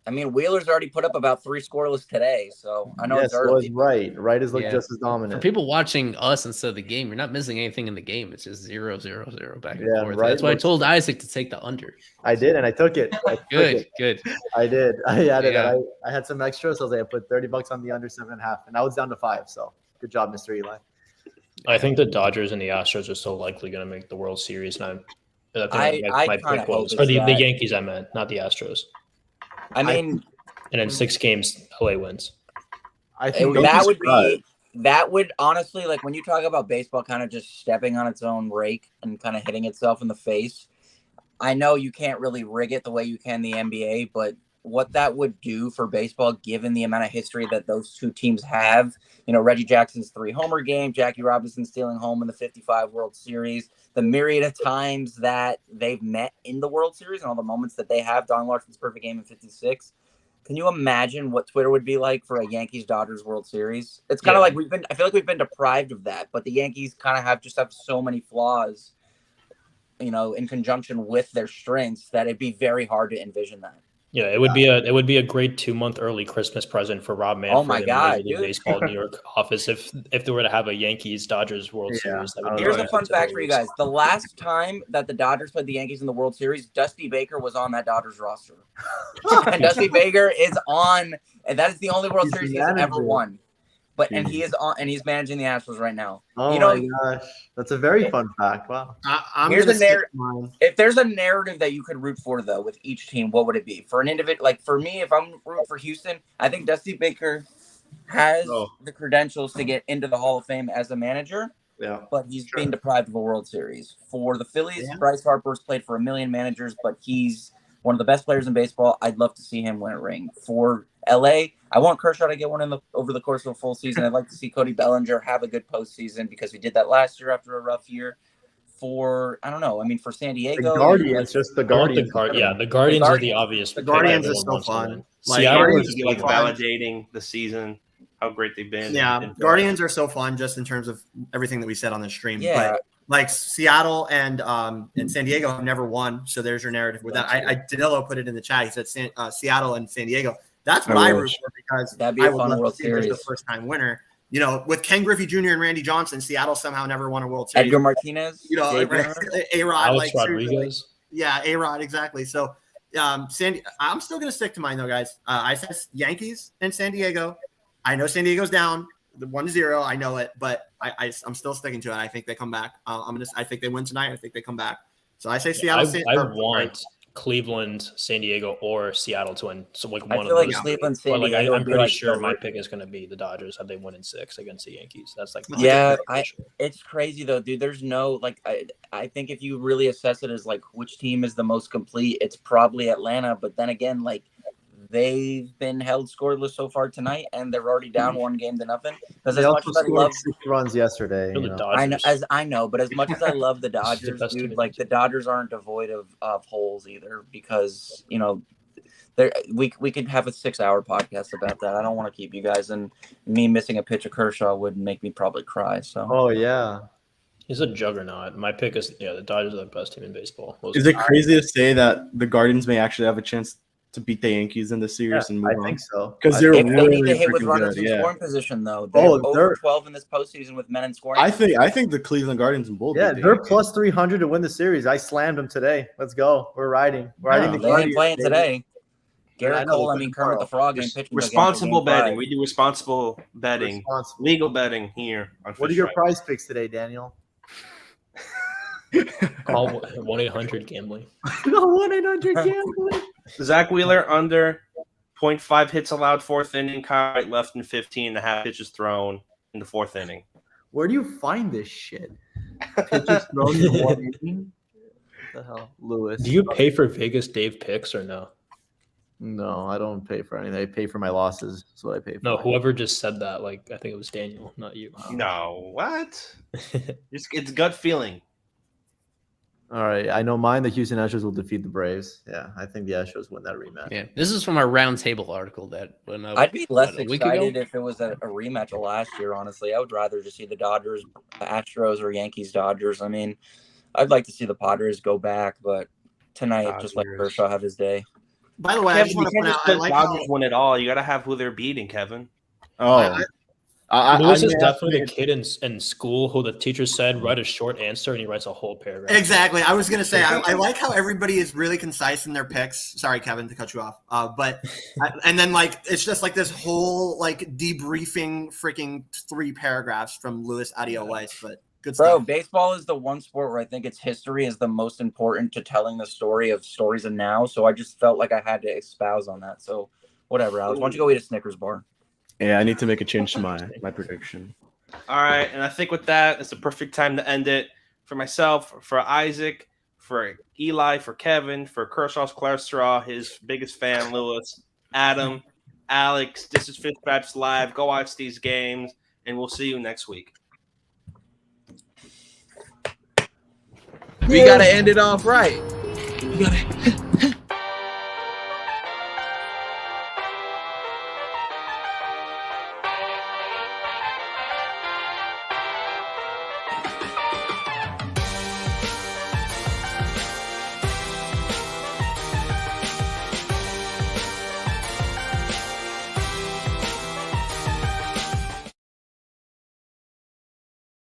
[SPEAKER 1] I mean, Wheeler's already put up about 3 scoreless today, so I know it's early.
[SPEAKER 8] Right is just as dominant.
[SPEAKER 5] For people watching us instead of the game, you're not missing anything in the game. It's just 0-0-0 back and forth. Right. That's why I told Isaac to take the under.
[SPEAKER 8] I did, and I took it.
[SPEAKER 5] Good.
[SPEAKER 8] I did. I added it. I had some extra, so I put $30 on the under 7.5, and I was down to 5. So good job, Mr. Eli.
[SPEAKER 7] I think the Dodgers and the Astros are so likely going to make the World Series, and I my pick was for the Yankees. I meant, not the Astros.
[SPEAKER 1] I mean,
[SPEAKER 7] and in 6 games, LA wins.
[SPEAKER 8] I think
[SPEAKER 1] that would honestly, like, when you talk about baseball kind of just stepping on its own rake and kind of hitting itself in the face. I know you can't really rig it the way you can the NBA, but what that would do for baseball, given the amount of history that those two teams have, Reggie Jackson's 3-homer game, Jackie Robinson stealing home in the 55 World Series, the myriad of times that they've met in the World Series and all the moments that they have, Don Larson's perfect game in 56. Can you imagine what Twitter would be like for a Yankees-Dodgers World Series? It's kind of like I feel like we've been deprived of that, but the Yankees kind of have so many flaws, in conjunction with their strengths, that it'd be very hard to envision that.
[SPEAKER 7] Yeah, it would be a great 2-month early Christmas present for Rob Manfred.
[SPEAKER 1] Oh my
[SPEAKER 7] and
[SPEAKER 1] God,
[SPEAKER 7] Major League
[SPEAKER 1] dude.
[SPEAKER 7] Baseball New York office if they were to have a Yankees Dodgers World Series. That would be
[SPEAKER 1] Here's a
[SPEAKER 7] great
[SPEAKER 1] fun
[SPEAKER 7] to
[SPEAKER 1] fact for you
[SPEAKER 7] release.
[SPEAKER 1] guys. The last time that the Dodgers played the Yankees in the World Series, Dusty Baker was on that Dodgers roster. And Dusty Baker is on, and that is the only World Series he's ever won. And he is on, and he's managing the Astros right now.
[SPEAKER 8] Oh my gosh, that's a very fun fact. Wow.
[SPEAKER 1] Here's a narrative. If there's a narrative that you could root for though with each team, what would it be? For an individual, like for me, if I'm rooting for Houston, I think Dusty Baker has the credentials to get into the Hall of Fame as a manager.
[SPEAKER 8] Yeah,
[SPEAKER 1] but he's being deprived of a World Series. For the Phillies, Bryce Harper's played for a million managers, but he's one of the best players in baseball. I'd love to see him win a ring. For LA, I want Kershaw to get one over the course of a full season. I'd like to see Cody Bellinger have a good postseason because we did that last year after a rough year. For I don't know. I mean, for San Diego,
[SPEAKER 8] the Guardians, just the Guardians.
[SPEAKER 7] The Guardians are the obvious.
[SPEAKER 6] The Guardians are so fun.
[SPEAKER 3] Seattle is like validating the season, how great they've been.
[SPEAKER 6] Yeah, Guardians are so fun just in terms of everything that we said on the stream.
[SPEAKER 1] Yeah.
[SPEAKER 6] But like Seattle and San Diego have never won, so there's your narrative with that. Danilo put it in the chat. He said Seattle and San Diego. That's what I root for because
[SPEAKER 1] that'd be a fun World Series.
[SPEAKER 6] The first time winner. You know, with Ken Griffey Jr. and Randy Johnson, Seattle somehow never won a World Series.
[SPEAKER 1] Edgar Martinez,
[SPEAKER 6] you know, A-Rod,
[SPEAKER 7] Alex Rodriguez.
[SPEAKER 6] Yeah, A-Rod, exactly. So, I'm still going to stick to mine though, guys. I said Yankees and San Diego. I know San Diego's down 1-0. I know it, but I'm still sticking to it. I think they come back. I think they win tonight. I think they come back. So I say Seattle.
[SPEAKER 7] I want Cleveland, San Diego, or Seattle to win. So like one of
[SPEAKER 1] like
[SPEAKER 7] those.
[SPEAKER 1] Cleveland, San
[SPEAKER 7] But
[SPEAKER 1] Diego.
[SPEAKER 7] I'm pretty sure my pick is going to be the Dodgers. Have they win in 6 against the Yankees? That's like
[SPEAKER 1] it's crazy though, dude. There's no I think if you really assess it as like which team is the most complete, it's probably Atlanta. But then again, like they've been held scoreless so far tonight, and they're already down 1-0 to nothing. Because as much as I love
[SPEAKER 8] 6 runs yesterday,
[SPEAKER 1] I know, but as much as I love the Dodgers, dude, like the Dodgers aren't devoid of holes either. Because we could have a 6-hour podcast about that. I don't want to keep you guys, and me missing a pitch of Kershaw would make me probably cry. So.
[SPEAKER 8] Oh yeah.
[SPEAKER 7] He's a juggernaut. My pick is the Dodgers are the best team in baseball.
[SPEAKER 4] Is it crazy to say that the Guardians may actually have a chance to beat the Yankees in the series and move on?
[SPEAKER 8] I think so.
[SPEAKER 4] Because they're
[SPEAKER 1] they
[SPEAKER 4] really
[SPEAKER 1] need to hit with
[SPEAKER 4] freaking
[SPEAKER 1] runners
[SPEAKER 4] good.
[SPEAKER 1] in
[SPEAKER 4] Yeah.
[SPEAKER 1] scoring position, though.
[SPEAKER 8] Oh,
[SPEAKER 1] They're over 12 in this postseason with men in scoring.
[SPEAKER 4] I think the Cleveland Guardians and Bulls.
[SPEAKER 8] Yeah, they're plus 300 to win the series. I slammed them today. Let's go. We're riding. We're riding the
[SPEAKER 1] they ain't
[SPEAKER 8] Guardians,
[SPEAKER 1] playing
[SPEAKER 8] baby.
[SPEAKER 1] today. Garrett
[SPEAKER 8] know,
[SPEAKER 1] Cole, Kermit the Frog ain't pitching.
[SPEAKER 3] Responsible
[SPEAKER 1] again for Game
[SPEAKER 3] betting.
[SPEAKER 1] 5.
[SPEAKER 3] We do responsible betting. Legal betting here. On
[SPEAKER 8] What are your prize picks today, Daniel?
[SPEAKER 7] Call 1-800-GAMBLING.
[SPEAKER 8] No, 1-800-GAMBLING.
[SPEAKER 3] Zach Wheeler under 0.5 hits allowed 4th inning. Kyle Wright left in 15.5 pitches thrown in the 4th inning.
[SPEAKER 8] Where do you find this shit? Pitches thrown in 1 inning? What the hell, Lewis?
[SPEAKER 7] Do you pay for Vegas Dave picks or no?
[SPEAKER 8] No, I don't pay for anything. I pay for my losses. That's what I pay for.
[SPEAKER 7] No, whoever just said that, I think it was Daniel, not you.
[SPEAKER 3] No, what? It's gut feeling.
[SPEAKER 8] All right, I know mine. The Houston Astros will defeat the Braves. Yeah, I think the Astros win that rematch.
[SPEAKER 5] Yeah, this is from our roundtable article
[SPEAKER 1] I'd be less excited if it was a rematch of last year. Honestly, I would rather just see the Dodgers, Astros, or Yankees, Dodgers. I mean, I'd like to see the Padres go back, but tonight, just let Kershaw have his day.
[SPEAKER 6] By the way, I just want to point out, I like
[SPEAKER 3] Dodgers win it all. You got to have who they're beating, Kevin.
[SPEAKER 4] Oh.
[SPEAKER 7] Lewis is definitely the kid in school who the teacher said write a short answer, and he writes a whole paragraph.
[SPEAKER 6] Exactly. I was going to say, I like how everybody is really concise in their picks. Sorry, Kevin, to cut you off. And then it's just like this whole debriefing freaking 3 paragraphs from Lewis Adio Weiss. But good stuff.
[SPEAKER 1] Bro, baseball is the one sport where I think its history is the most important to telling the story of stories of now. So I just felt like I had to espouse on that. So whatever, Alex. Why don't you go eat a Snickers bar?
[SPEAKER 4] Yeah, I need to make a change to my prediction.
[SPEAKER 3] All right, and I think with that, it's the perfect time to end it. For myself, for Isaac, for Eli, for Kevin, for Kershaw's cholesterol, his biggest fan, Lewis, Adam, Alex, this is Fifth Stripes Live. Go watch these games, and we'll see you next week.
[SPEAKER 2] We got to end it off right.